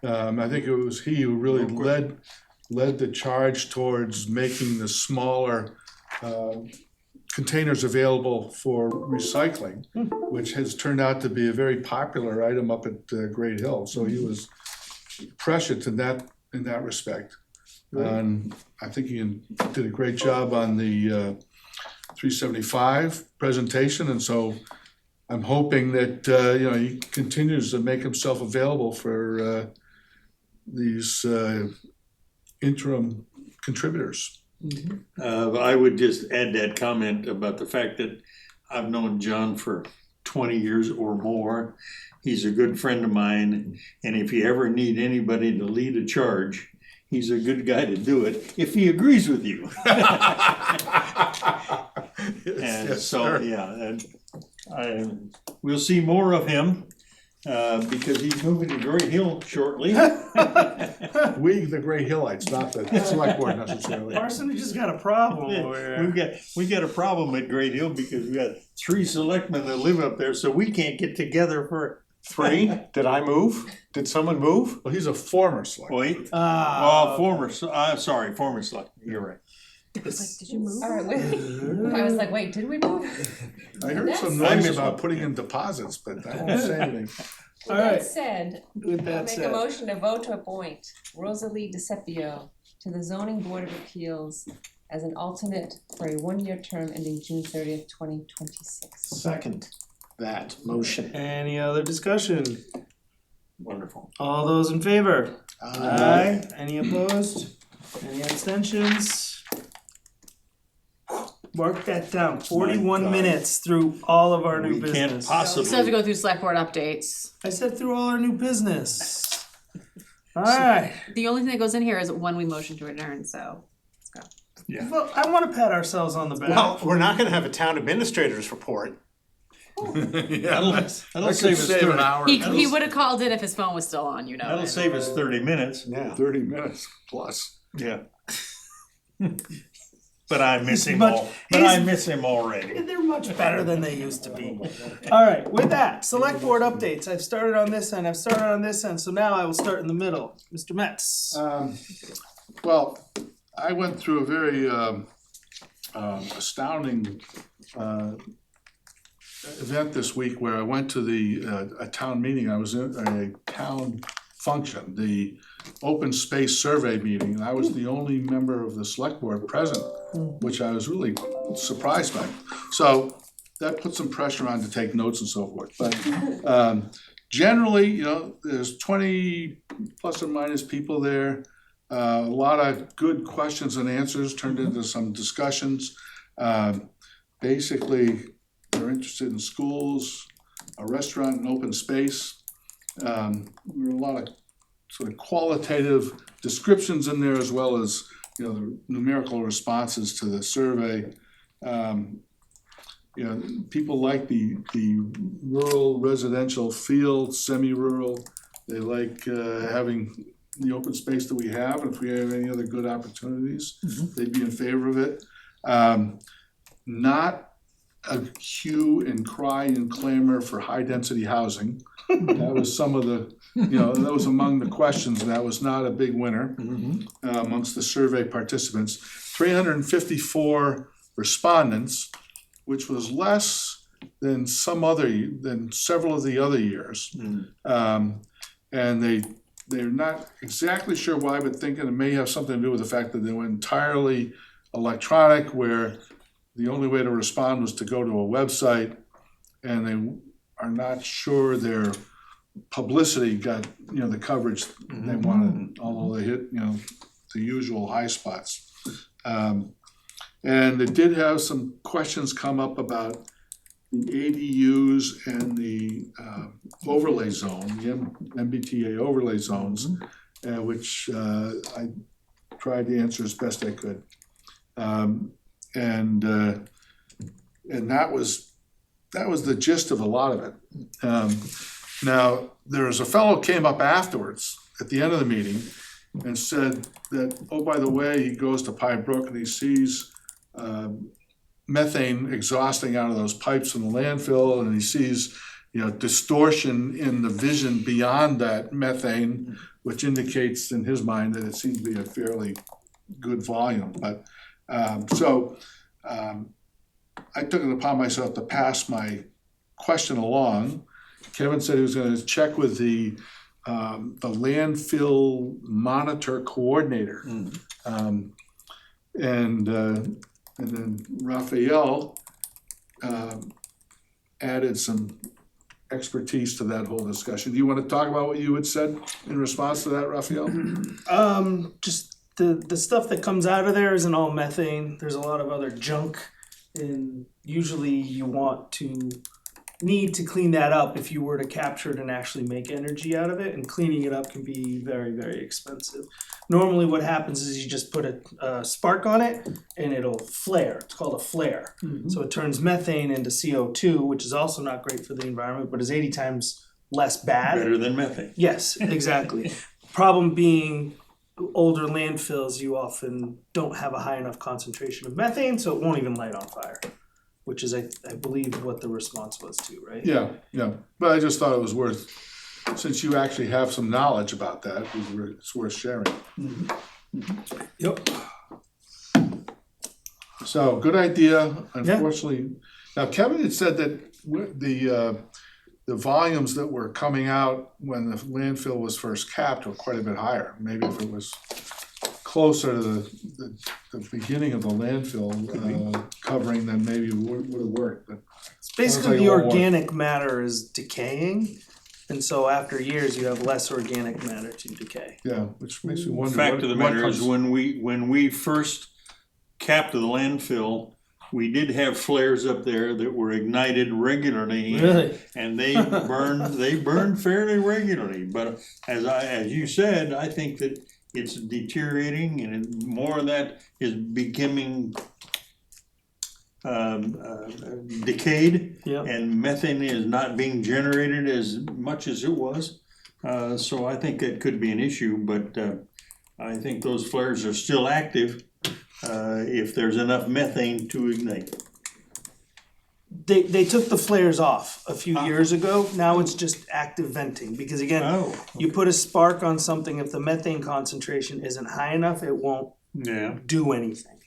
I think it was he who really led the charge towards making the smaller containers available for recycling, which has turned out to be a very popular item up at Great Hill. So he was prescient in that respect. And I think he did a great job on the 375 presentation. And so I'm hoping that he continues to make himself available for these interim contributors. I would just add that comment about the fact that I've known John for 20 years or more. He's a good friend of mine, and if you ever need anybody to lead a charge, he's a good guy to do it if he agrees with you. And we'll see more of him because he's moving to Great Hill shortly. We, the Great Hillites, not the select board necessarily. Parson, you just got a problem over here. We got a problem at Great Hill because we got 3 selectmen that live up there, so we can't get together for 3? Did I move? Did someone move? Well, he's a former selectman. Wait. Former selectman. You're right. Did you move? All right, wait. I was like, wait, did we move? I heard some I noise missed about one. putting in deposits, but I won't say anything. With All that right. said, With I'll that make a said, motion to vote to appoint Rosalie DeCepio to the Zoning Board of Appeals as an alternate for a 1-year term ending June 30th, 2026. Second that motion. any other discussion? Wonderful. All those in favor? Aye. Any opposed? Any abstentions? Mark that down, 41 God. minutes through all of our new We business. can't We still have to possibly. go through select board updates. I said through all our new business. Alright, The only thing that goes in here is when we motion to adjourn, so. well, I wanna pat ourselves on the back. Well, we're not gonna have a town administrator's report. That'll That save could us save 30. an hour. He would have called in if his phone was still on, you know. That'll save us 30 minutes. Yeah. 30 minutes plus. Yeah. But I miss him much- all. But I miss him already. They're much better than they used to be. Alright, with that, select board updates. I've started on this end, so now I will start in the middle. Mr. Metz. Well, I went through a very astounding event this week where I went to a town meeting. I was in a town function, the open space survey meeting, and I was the only member of the select board present, which I was really surprised by. So that put some pressure on to take notes and so forth. But generally, you know, there's 20 plus or minus people there. A lot of good questions and answers turned into some discussions. Basically, they're interested in schools, a restaurant, and open space. There were a lot of sort of qualitative descriptions in there, as well as, you know, the numerical responses to the survey. You know, people like the rural residential feel, semi-rural. They like having the open space that we have, and if we have any other good opportunities, they'd be in favor of it. Not a hue and cry and clamor for high-density housing. That was some of the, you know, that was among the questions, and that was not a big winner amongst the survey participants. 354 respondents, which was less than several of the other years. And they're not exactly sure why, but thinking it may have something to do with the fact that they went entirely electronic, where the only way to respond was to go to a website, and they are not sure their publicity got, you know, the coverage they wanted, although they hit, you know, the usual high spots. And it did have some questions come up about the ADUs and the overlay zone, the MBTA overlay zones, which I tried to answer as best I could. And that was the gist of a lot of it. Now, there was a fellow came up afterwards at the end of the meeting and said that, oh, by the way, he goes to Pine Brook and he sees methane exhausting out of those pipes in the landfill, and he sees, you know, distortion in the vision beyond that methane, which indicates in his mind that it seems to be a fairly good volume. But I took it upon myself to pass my question along. Kevin said he was going to check with the landfill monitor coordinator, and then Raphael added some expertise to that whole discussion. Do you want to talk about what you had said in response to that, Raphael? Just the stuff that comes out of there isn't all methane. There's a lot of other junk, and usually you need to clean that up if you were to capture it and actually make energy out of it, and cleaning it up can be very, very expensive. Normally what happens is you just put a spark on it and it'll flare. It's called a flare. So it turns methane into CO2, which is also not great for the environment, but is 80 times less bad. Better than methane. Yes, exactly. Problem being, older landfills, you often don't have a high enough concentration of methane, so it won't even light on fire, which is, I believe, what the response was too, right? Yeah. But I just thought it was worth, since you actually have some knowledge about that, it's worth sharing. Yep. So, good idea. Unfortunately, now Kevin had said that the volumes that were coming out when the landfill was first capped were quite a bit higher. Maybe if it was closer to the beginning of the landfill covering, then maybe it would have worked. But it's basically the organic matter is decaying, and so after years you have less organic matter to decay. Yeah, which makes me wonder. The fact of the matter is, when we first capped the landfill, we did have flares up there that were ignited regularly. Really? And they burned fairly regularly. But as you said, I think that it's deteriorating, and more of that is becoming decayed. Yep. And methane is not being generated as much as it was. So I think that could be an issue, but I think those flares are still active if there's enough methane to ignite. They took the flares off a few years ago. Now it's just active venting, because again, you put a spark on something, if the methane concentration isn't high enough, it won't do anything.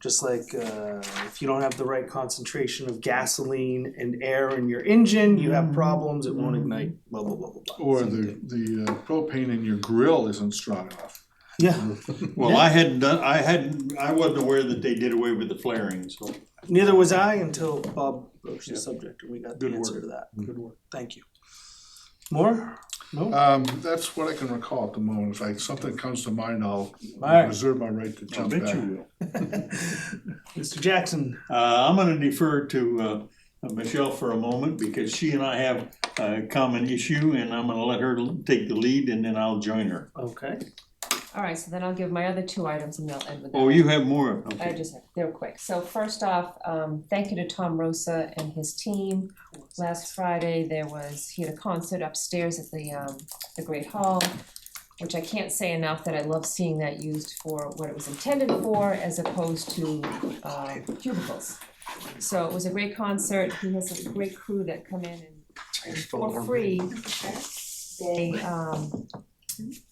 Just like if you don't have the right concentration of gasoline and air in your engine, you have problems, it won't ignite, blah, blah, blah, blah, blah. Or Same the, thing. the propane in your grill isn't strong enough. Yeah, Well, I wasn't aware that they did away with the flaring, so. neither was I until Bob broached the subject and we got the Good answer work. to that. Good work. Thank you. More? No? That's what I can recall at the moment. If something comes to mind, I'll Alright. reserve my right to I jump bet back. you will. Mr. Jackson, I'm gonna defer to Michelle for a moment because she and I have a common issue and I'm gonna let her take the lead and then I'll join her. okay. Alright, so then I'll give my other two items and they'll end with that. Oh, you have more? I Okay. just, they're quick. So first off, thank you to Tom Rosa and his team. Last Friday, he had a concert upstairs at the Great Hall, which I can't say enough that I love seeing that used for what it was intended for as opposed to cubicles. So it was a great concert. He has a great crew that come in and for free,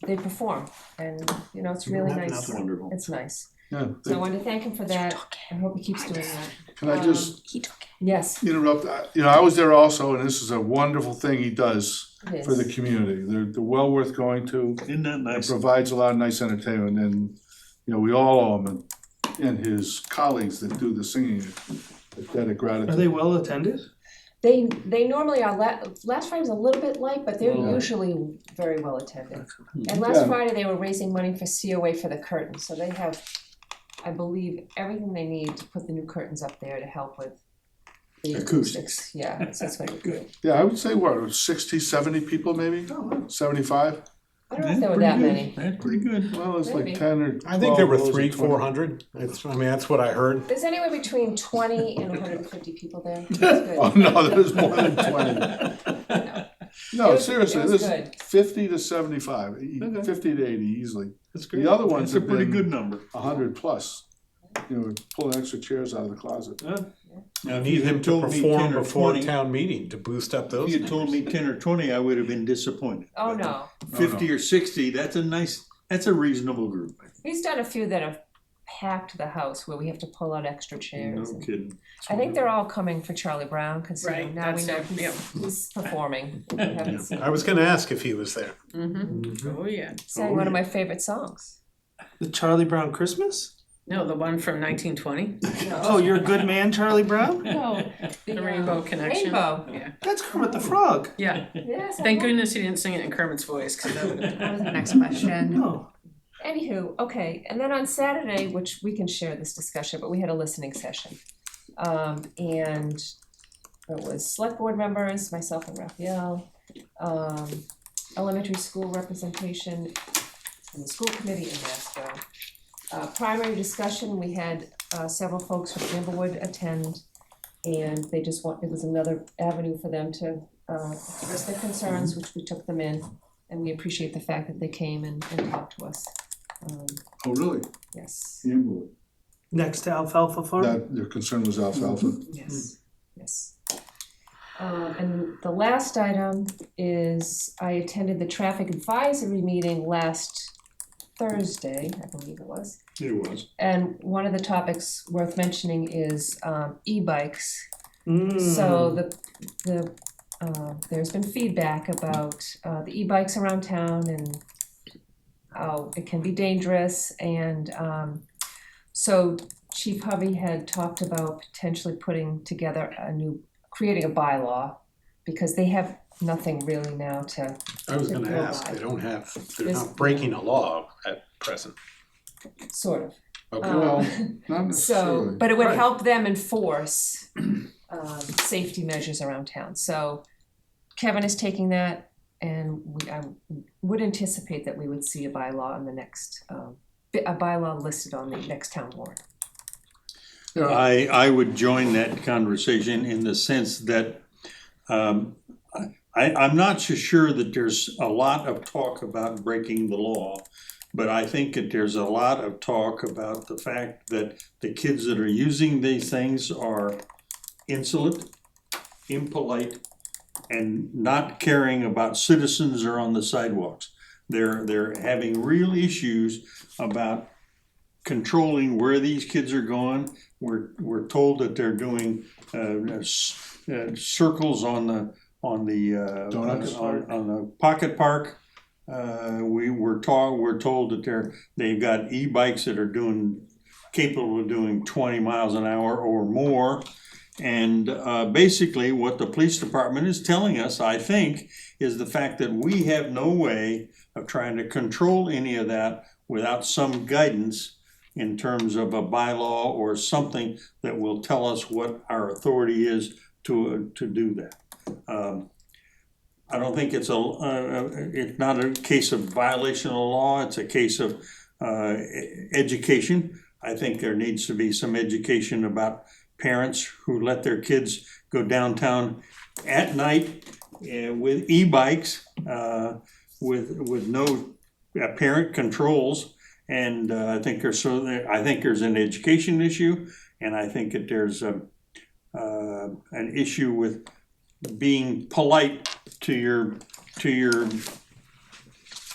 they perform, and you know, it's really nice. That's wonderful. It's nice. Yeah, So I wanted to thank him for that. I hope he keeps doing that. can I just Yes, interrupt? You know, I was there also, and this is a wonderful thing he does it for the is. community. They're well worth going to. Isn't that It nice? provides a lot of nice entertainment, and, you know, we all owe him and his colleagues that do the singing a debt of gratitude. Are they well attended? They normally are, last Friday was a little bit light, but they're Yeah. usually very well attended. And last Yeah. Friday, they were raising money for COA for the curtain, so they have, I believe, everything they need to put the new curtains up there to help with the acoustics. Yeah, so it's gonna be good. Yeah, I would say what, 60, 70 people maybe? 75? I don't know if there were that many. That's pretty good. Well, it's like Maybe. 10 or 12. I think there were those or 300, 20. 400. That's what I heard. There's anywhere between 20 and 150 people there. It's good. Oh, no, there's more than 20. No, It seriously, was there's good. 50 to 75, Okay. 50 to 80 easily. That's The other ones That's a have pretty been good number. 100 plus. You know, pulling extra chairs out of the closet. Now, if Need you him had to told me perform 10 or before 20, town meeting to boost up if those you had told me 10 or 20, I would have been disappointed. Oh, But no. 50 or 60, that's a reasonable group. He's done a few that have packed the house where we have to pull out extra No chairs. and- kidding. I think they're all coming for Charlie Brown, cause you know, Right, now we that's know it, yeah. he's performing. We haven't seen I was gonna ask if he was there. Mm-hmm. Oh, yeah. sang one of my favorite songs. The Charlie Brown Christmas? No, the one from 1920, Oh, you're a good man, Charlie Brown? No, the Rainbow Connection. Rainbow. Yeah, That's Kermit the Frog. yeah. Yes. I Thank know. goodness he didn't sing it in Kermit's voice, because that would have That was the next question. Oh, Anywho, okay, and then on Saturday, which we can share this discussion, but we had a listening session. And it was select board members, myself and Raphael, elementary school representation and the school committee in Nashville. Primary discussion, we had several folks from Amblewood attend, and they just it was another avenue for them to express their concerns, which we took them in, and we appreciate the fact that they came and talked to us. Oh, really? Yes, Amblewood. next to Alfalfa Farm? That, their concern was alfalfa. yes, yes. And the last item is I attended the traffic advisory meeting last Thursday, I believe it was. It was. And one of the topics worth mentioning is e-bikes. Mm. So there's been feedback about the e-bikes around town and how it can be dangerous, and so Chief Hovey had talked about potentially putting together creating a bylaw, because they have nothing really now to, I was To gonna go ask, by. they're This- not breaking a law at present. sort of. Okay. Well, Um, not So, necessarily. but it would Right. help them enforce safety measures around town. So Kevin is taking that, and I would anticipate that we would see a bylaw in the next, a bylaw listed on the next town warrant. You know, I would join that conversation in the sense that I'm not so sure that there's a lot of talk about breaking the law, but I think that there's a lot of talk about the fact that the kids that are using these things are insolent, impolite, and not caring about citizens or on the sidewalks. They're having real issues about controlling where these kids are going. We're told that they're doing circles on the on the pocket park. We're told that they've got e-bikes that are capable of doing 20 miles an hour or more. And basically what the police department is telling us, I think, is the fact that we have no way of trying to control any of that without some guidance in terms of a bylaw or something that will tell us what our authority is to do that. I don't think it's not a case of violation of the law, it's a case of education. I think there needs to be some education about parents who let their kids go downtown at night with e-bikes with no apparent controls. And I think there's an education issue, and I think that there's an issue with being polite to your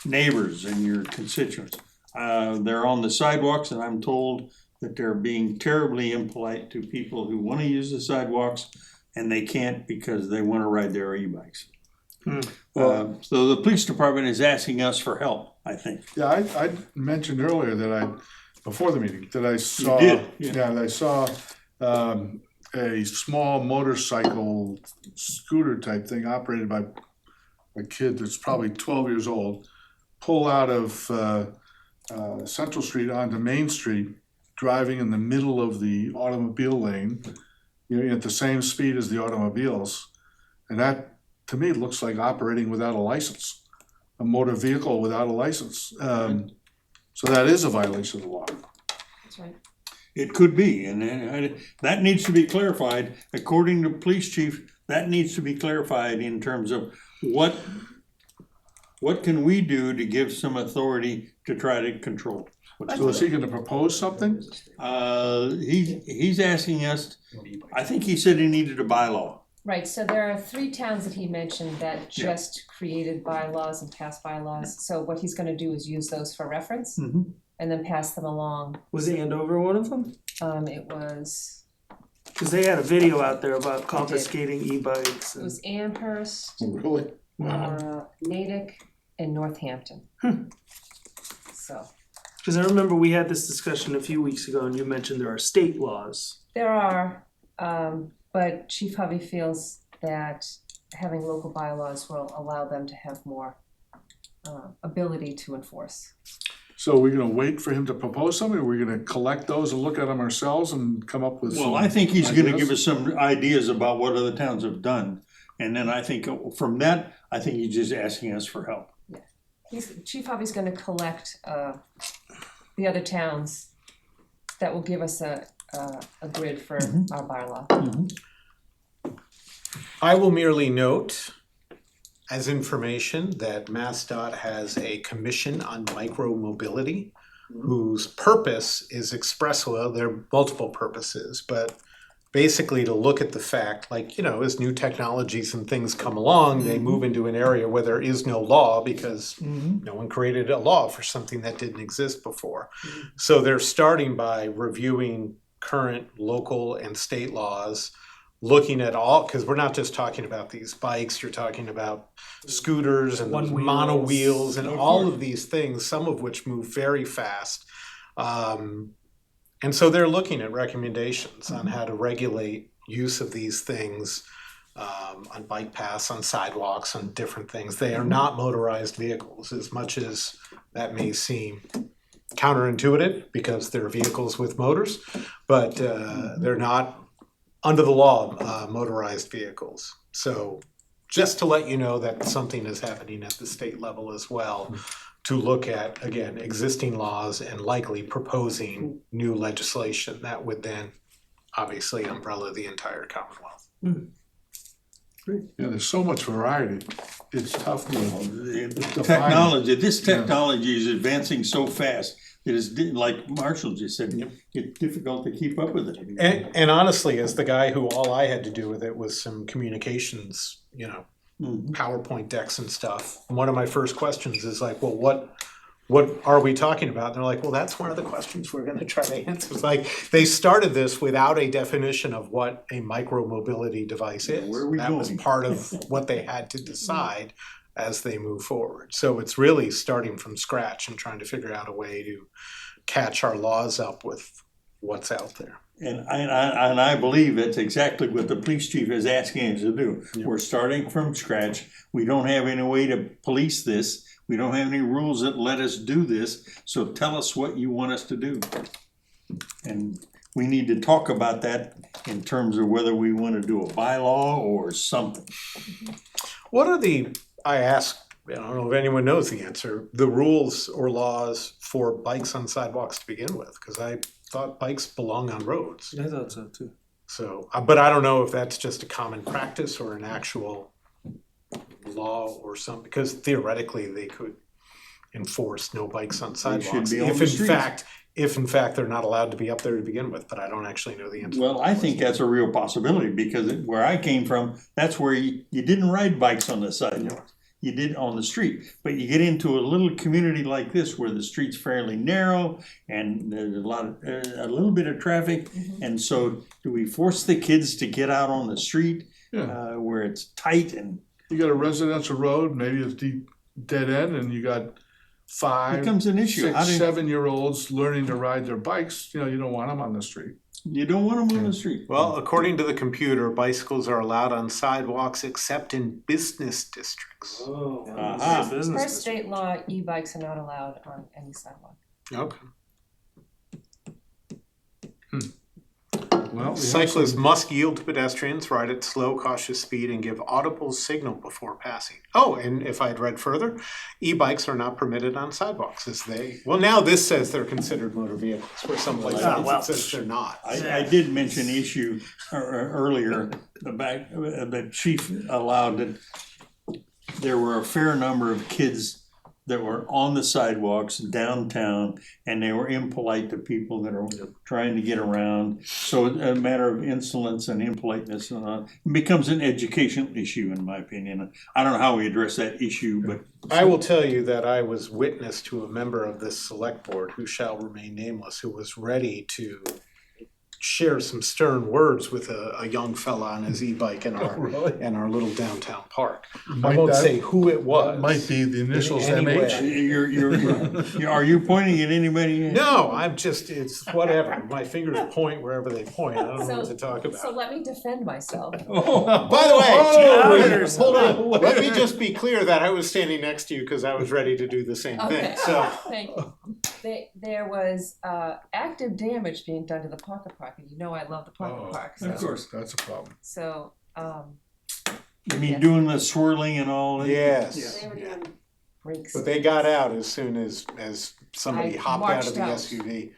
neighbors and your constituents. They're on the sidewalks, and I'm told that they're being terribly impolite to people who want to use the sidewalks, and they can't because they want to ride their e-bikes. So the police department is asking us for help, I think. Yeah, I mentioned earlier that before the meeting, that I saw, that I saw a small motorcycle scooter type thing operated by a kid that's probably 12 years old, pull out of Central Street onto Main Street, driving in the middle of the automobile lane, at the same speed as the automobiles. And that, to me, looks like operating without a license, a motor vehicle without a license. So that is a violation of the law. That's right. It could be, and that needs to be clarified. According to police chief, that needs to be clarified in terms of what can we do to give some authority to try to control. So is he gonna propose something? He's asking us, I think he said he needed a bylaw. Right, so there are 3 towns that he mentioned that just created bylaws and passed bylaws. So what he's gonna do is use those for reference and then pass them along. Was Andover one of them? It was, Because they had a video out there about confiscating e-bikes. it was Amherst, Really? Wow. Natick, and Northampton. So, Because I remember we had this discussion a few weeks ago, and you mentioned there are state laws. there are, but Chief Hovey feels that having local bylaws will allow them to have more ability to enforce. So we're gonna wait for him to propose something, or we're gonna collect those and look at them ourselves and come up with some Well, I think he's gonna give ideas? us some ideas about what other towns have done. And then I think from that, I think he's just asking us for help. Chief Hovey's gonna collect the other towns that will give us a grid for our bylaw. I will merely note as information that MassDOT has a commission on micro-mobility whose purpose is well, there are multiple purposes, but basically to look at the fact, like, as new technologies and things come along, they move into an area where there is no law because no one created a law for something that didn't exist before. So they're starting by reviewing current local and state laws, looking at all, because we're not just talking about these bikes, you're talking about scooters and mono wheels and all of these things, some of which move very fast. And so they're looking at recommendations on how to regulate use of these things on bike paths, on sidewalks, on different things. They are not motorized vehicles, as much as that may seem counterintuitive because they're vehicles with motors, but they're not under the law motorized vehicles. So just to let you know that something is happening at the state level as well, to look at, again, existing laws and likely proposing new legislation that would then obviously umbrella the entire Commonwealth. Yeah, there's so much variety, it's tough to define. This technology is advancing so fast, it is, like Marshall just said, it's difficult to keep up with it. And honestly, as the guy who all I had to do with it was some communications, PowerPoint decks and stuff, one of my first questions is like, well, what are we talking about? And they're like, well, that's one of the questions we're gonna try to answer. It's like, they started this without a definition of what a micro-mobility device is. Where are we That was going? part of what they had to decide as they move forward. So it's really starting from scratch and trying to figure out a way to catch our laws up with what's out there. And I believe it's exactly what the police chief is asking us to do. Yeah. We're starting from scratch. We don't have any way to police this. We don't have any rules that let us do this. So tell us what you want us to do. And we need to talk about that in terms of whether we want to do a bylaw or something. What are I don't know if anyone knows the answer, the rules or laws for bikes on sidewalks to begin with? Because I thought bikes belong on roads. I thought so too. So, but I don't know if that's just a common practice or an actual law or something, because theoretically they could enforce no bikes on sidewalks. be on If the in streets. fact they're not allowed to be up there to begin with, but I don't actually know the answer. Well, I think that's a real possibility because where I came from, that's where you didn't ride bikes on the sidewalk. You did on the street, but you get into a little community like this where the street's fairly narrow and there's a little bit of traffic. And so do we force the kids to get out on the street Yeah. where it's tight and You got a residential road, maybe it's dead end, and you got 5, becomes an issue? 6, How do 7-year-olds learning to ride their bikes, you don't want them on the street. you don't want them on the street? Well, according to the computer, bicycles are allowed on sidewalks except in business districts. Oh, Aha. business. Per state law, e-bikes are not allowed on any sidewalk. Okay. Well, we have Cyclists some- must yield to pedestrians, ride at slow, cautious speed, and give audible signal before passing. Oh, and if I had read further, e-bikes are not permitted on sidewalks well, now this says they're considered motor vehicles, where some places it says they're not. I did mention the issue earlier, the chief allowed that there were a fair number of kids that were on the sidewalks downtown and they were impolite to people that are trying to get around. So a matter of insolence and impoliteness and it becomes an educational issue in my opinion. I don't know how we address that issue, but I will tell you that I was witness to a member of this select board, who shall remain nameless, who was ready to share some stern words with a young fella on his e-bike in our little downtown park. I won't say who it was. Might be the initials Anyway. MH. are you pointing at anybody? No, it's whatever. My fingers point wherever they point. I don't know what to talk about. So let me defend myself. Oh, By the way, Oh, hold on. Let me just be clear that I was standing next to you because I was ready to do the same thing. Okay, So thank you. There was active damage being done to the pocket park, and you know I love the pocket park, of so, course. That's a problem. so, You mean doing the swirling and all that? yes, they were doing breaks. but they got out as soon as somebody I hopped out of the marched out. SUV.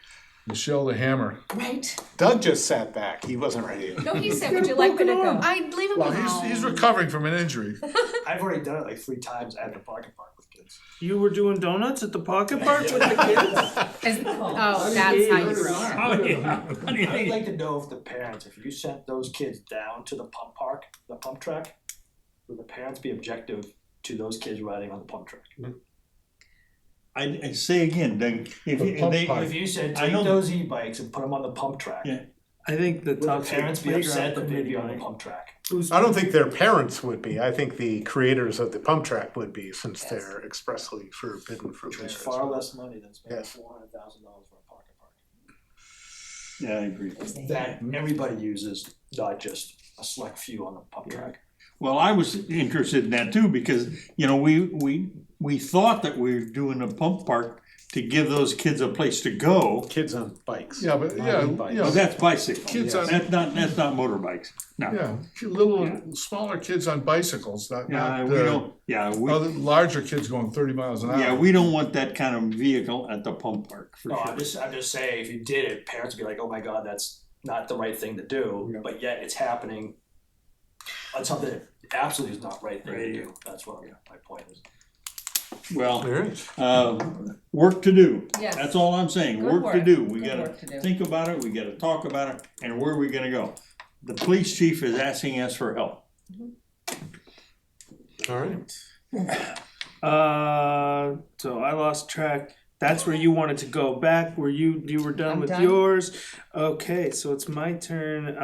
Michelle the Hammer. Right? Doug just sat back. He wasn't ready. No, he said, would you like me to go? I'd leave him Well, alone. he's recovering from an injury. I've already done it like 3 times at the pocket park with kids. You were doing donuts at the pocket park with the kids? Oh, that's how you grow up. Oh, yeah. I'd like to know if the parents, if you sent those kids down to the pump park, the pump track, would the parents be objective to those kids riding on the pump track? I say again, Doug, If you said I take know- those e-bikes and put them on the pump track, Yeah. I think the would the top parents be upset that they'd be on the pump track? I don't think their parents would be. I think the creators of the pump track would be, since they're expressly forbidden for Which is visitors. far less money than spending Yes. $400,000 for a pocket park. Yeah, I agree. That everybody uses, not just a select few on the pump track. Well, I was interested in that too, because, we thought that we were doing a pump park to give those kids a place to go. Kids on bikes. Yeah, but not e-bikes. Oh, that's bicycle. Kids on- That's not motorbikes. No. Yeah, smaller kids on bicycles, not larger kids going 30 miles an hour. Yeah, we don't want that kind of vehicle at the pump park for No, sure. I'm just saying, if you did it, parents would be like, oh my God, that's not the right thing to do, but yet it's happening on something that absolutely is not the right thing to do. That's what my point is. Well, All right. work to do. Yes. That's all I'm saying, Good work to do. We Good gotta work to do. think about it, we gotta talk about it, and where are we gonna go? The police chief is asking us for help. All right. So I lost track. That's where you wanted to go back, where you were done I'm with done. yours. Okay, so it's my turn.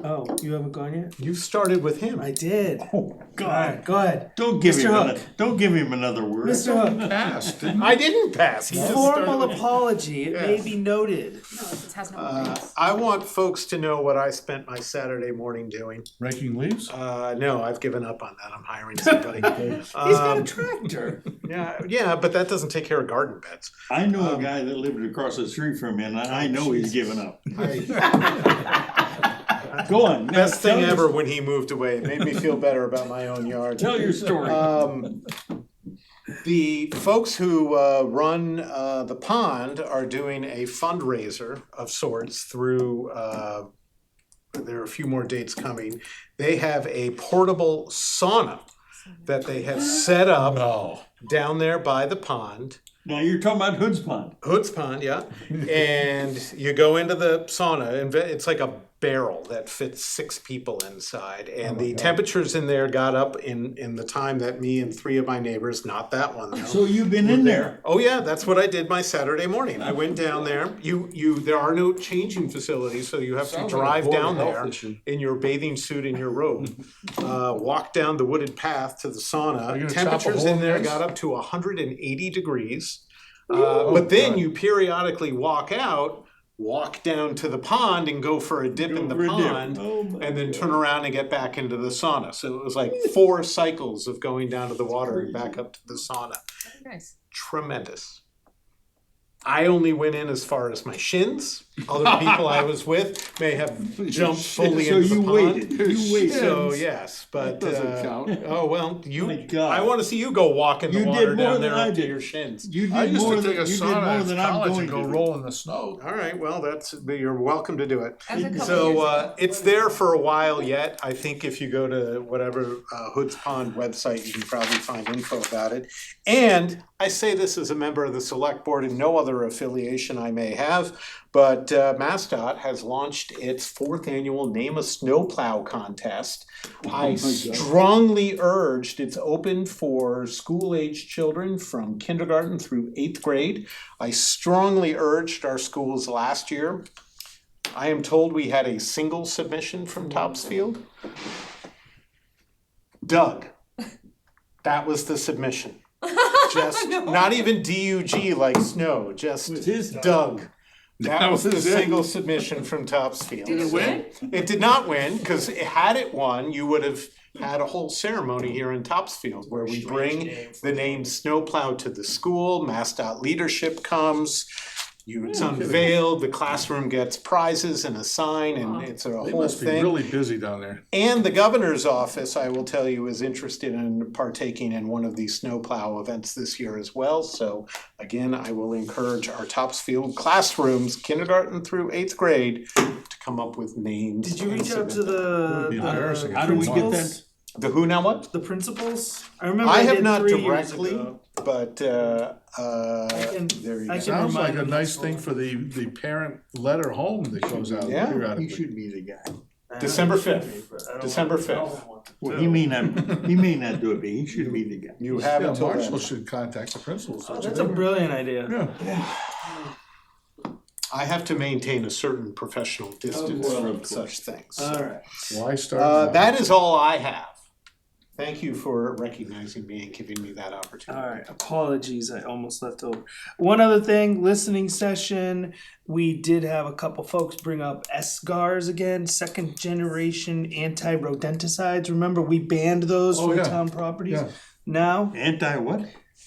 Oh, you haven't gone yet? You started with him. I did. Oh, Alright, go ahead. Don't give Mr. him Hook. don't give him another word. Mr. Hook, Pass, didn't I didn't pass. He just formal started. apology, it may Yes. be noted. No, it has no Uh, words. I want folks to know what I spent my Saturday morning doing. Raking leaves? No, I've given up on that. I'm hiring somebody. He's got a Um, tractor. yeah, but that doesn't take care of garden beds. I know a guy that lived across the street from me, and I know he's given up. Go on. now Best thing tell your- ever when he moved away. It made me feel better about my own yard. Tell your story. The folks who run the pond are doing a fundraiser of sorts through. There are a few more dates coming. They have a portable sauna that they have set up No. down there by the pond. Now you're talking about Hood's Pond. Hood's Pond, yeah. And you go into the sauna, and it's like a barrel that fits 6 people inside. And the temperatures in there got up in the time that me and 3 of my neighbors, not that one though. So you've been in there. Oh yeah, that's what I did my Saturday morning. I went down there. There are no changing facilities, so you have to drive down there in your bathing suit and your robe. Walk down the wooded path to the Are you sauna. gonna chop a Temperatures hole in in there this? got up to 180 degrees. But then you periodically walk out, walk down to the pond and go for a dip in the Go for a dip. pond, Oh, my and then God. turn around and get back into the sauna. So it was like 4 cycles of going down to the water and back up to the sauna. Nice. Tremendous. I only went in as far as my shins. Other people I was with may have jumped fully So into the you pond. waited. You waited. So yes, but That doesn't count. oh well, My God. I want to see you go walk in the You did water more down than there I up to did. your shins. You I did used more to than take a you did more sauna than in I'm college going and go to. roll in the snow. All right, well you're welcome to do it. That was a couple years So ago. it's there for a while yet. I think if you go to whatever Hood's Pond website, you can probably find info about it. And I say this as a member of the select board and no other affiliation I may have, but MassDOT has launched its 4th annual Name a Snowplow contest. I strongly urged, it's open for school-aged children from kindergarten through 8th grade. I strongly urged our schools last year. I am told we had a single submission from Topsfield. Doug. That was the submission. Just, not even D-U-G like snow, just Was his Doug. That was the was it. single submission from Topsfield. Did it win? It did not win, because had it won, you would have had a whole ceremony here in Topsfield where we bring the name Snowplow to the school, MassDOT leadership comes, it's unveiled, the classroom gets prizes and a sign, and it's a They whole must be thing. really busy down there. And the governor's office, I will tell you, is interested in partaking in one of these snowplow events this year as well. So again, I will encourage our Topsfield classrooms, kindergarten through 8th grade, to come up with names. Did you and reach out to submit them. It would be embarrassing. How do we get that? principals? The who now what? The principals? I remember I I have did not 3 years directly, ago. but can- there you I go. can Sounds like remind a them nice so. thing for the parent letter home that goes out Yeah. periodically. He should be the guy. December But I 5th. don't December want- I don't 5th. want to Well, do. he may not do it, but he should be the guy. You have Yeah, until Marshall then. should contact the principals. Oh, don't you that's a think? brilliant idea. Yeah. I have to maintain a certain professional distance course, from of course. such things. All right. Why start? now? That is all I have. Thank you for recognizing me and giving me that opportunity. All right, apologies, I almost left over. One other thing, listening session, we did have a couple folks bring up SGARs again, 2nd generation anti-rodenticides. Remember, we banned those Oh, from yeah. town properties? Yeah. Now, Anti what?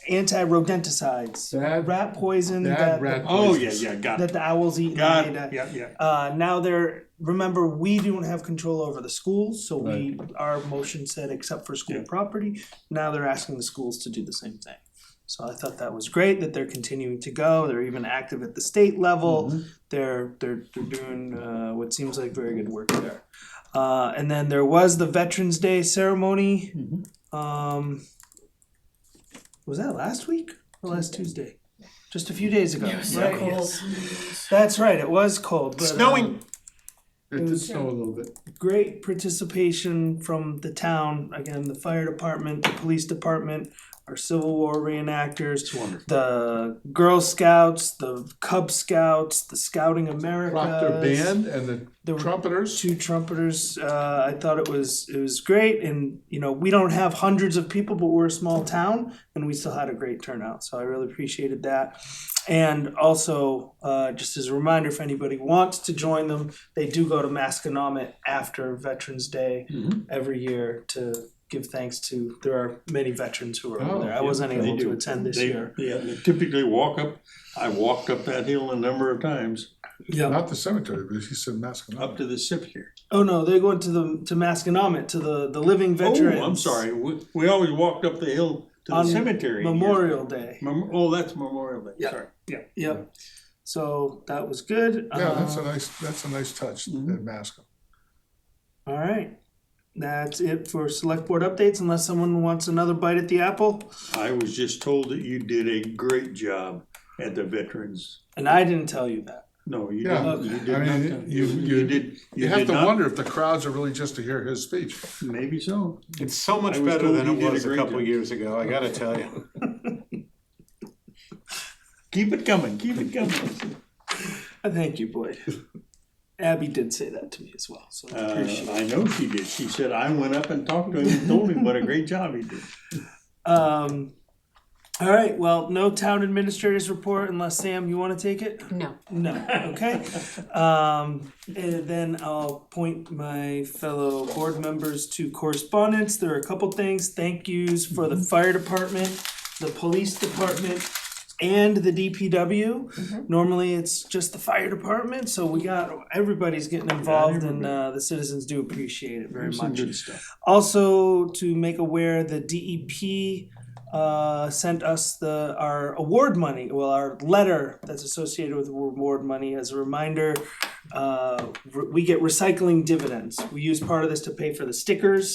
anti-rodenticides, Bad- rat poison bad that, rat Oh, yeah, poisons. yeah, got that it. the owls eat. Got and it. they die. Yeah. Now remember, we don't have control over the schools, so our motion said except for school Yeah. property. Now they're asking the schools to do the same thing. So I thought that was great that they're continuing to go. They're even active at the state level. They're doing what seems like very good work there. And then there was the Veterans Day ceremony. Was that last week or last Tuesday? Just a few days ago. Right? Yes. That's right. It was cold. But, Snowing. It did snow a little bit. great participation from the town, again, the fire department, the police department, our Civil War reenactors, It's wonderful. the Girl Scouts, the Cub Scouts, the Scouting America. Proctor Band and There the were trumpeters. 2 trumpeters. I thought it was great, and we don't have hundreds of people, but we're a small town, and we still had a great turnout. So I really appreciated that. And also, just as a reminder, if anybody wants to join them, they do go to Masconomet after Veterans Day every year to give thanks to. There are many veterans who are over there. I wasn't able to attend this year. Yeah, they typically walk up. I walked up that hill a number of times. Yeah. Not the cemetery, but he said Masconomet. Up to the cemetery. Oh no, they're going to Masconomet to the living veterans. Oh, I'm sorry. We always walked up the hill to the On cemetery. Memorial Day. That's Memorial Day. Yeah. Sorry. Yep. So that was good. Yeah, that's a nice touch at Masco. All right. That's it for select board updates, unless someone wants another bite at the apple. I was just told that you did a great job at the veterans. And I didn't tell you that. No, you Yeah, didn't. You did I mean, not. you did. You have to wonder if the crowds are really just to hear his speech. Maybe so. It's so much I was better told than you it did a was a great couple job. years ago, I gotta tell you. Keep it coming. Keep it coming. Thank you, Boyd. Abby did say that to me as well, so I appreciate it. I know she did. She said I went up and talked to him and told him what a great job he did. All right, well, no town administrators report unless Sam, you wanna take it? No. No, okay. And then I'll point my fellow board members to correspondence. There are a couple things. Thank yous for the fire department, the police department, and the DPW. Normally, it's just the fire department, so everybody's getting involved, and the citizens do appreciate it very There's some much. good stuff. Also, to make aware, the DEP sent us our award money, our letter that's associated with award money. As a reminder, we get recycling dividends. We use part of this to pay for the stickers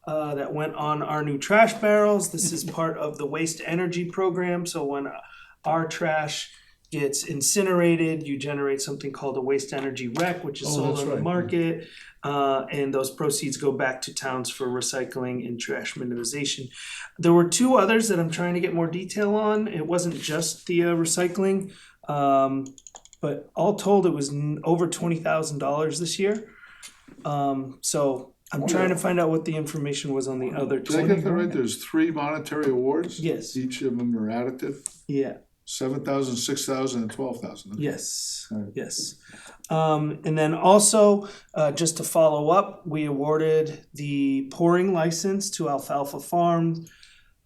that went on our new trash barrels. This is part of the waste energy program. So when our trash gets incinerated, you generate something called a waste energy rec, which is sold that's on the right. market. And those proceeds go back to towns for recycling and trash minimization. There were 2 others that I'm trying to get more detail on. It wasn't just the recycling, but all told, it was over $20,000 this year. So I'm trying to find out what the information was on the other Did I get that right? 20. There's 3 monetary awards? Yes. Each of them are additive? Yeah. 7,000, 6,000, and 12,000. Yes. Right. Yes. And then also, just to follow up, we awarded the pouring license to Alfalfa Farm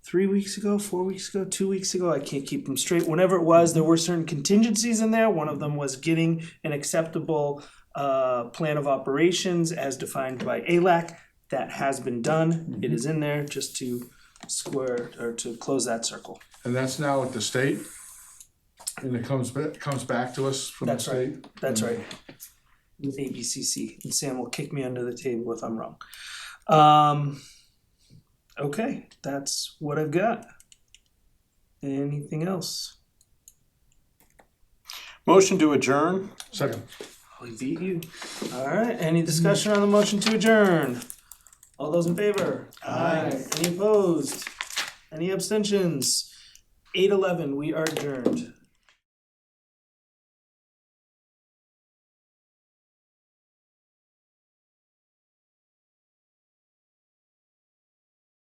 3 weeks ago, 4 weeks ago, 2 weeks ago. I can't keep them straight. Whenever it was, there were certain contingencies in there. One of them was getting an acceptable plan of operations as defined by ALAC. That has been done. It is in there just to to close that circle. And that's now at the state? And it comes back to us from the That's right. state? That's right. With ABCC, and Sam will kick me under the table if I'm wrong. Okay, that's what I've got. Anything else? Motion to adjourn? Second. I beat you. All right, any discussion on the motion to adjourn? All those in favor? Aye. Any opposed? Any abstentions? 8:11, we are adjourned.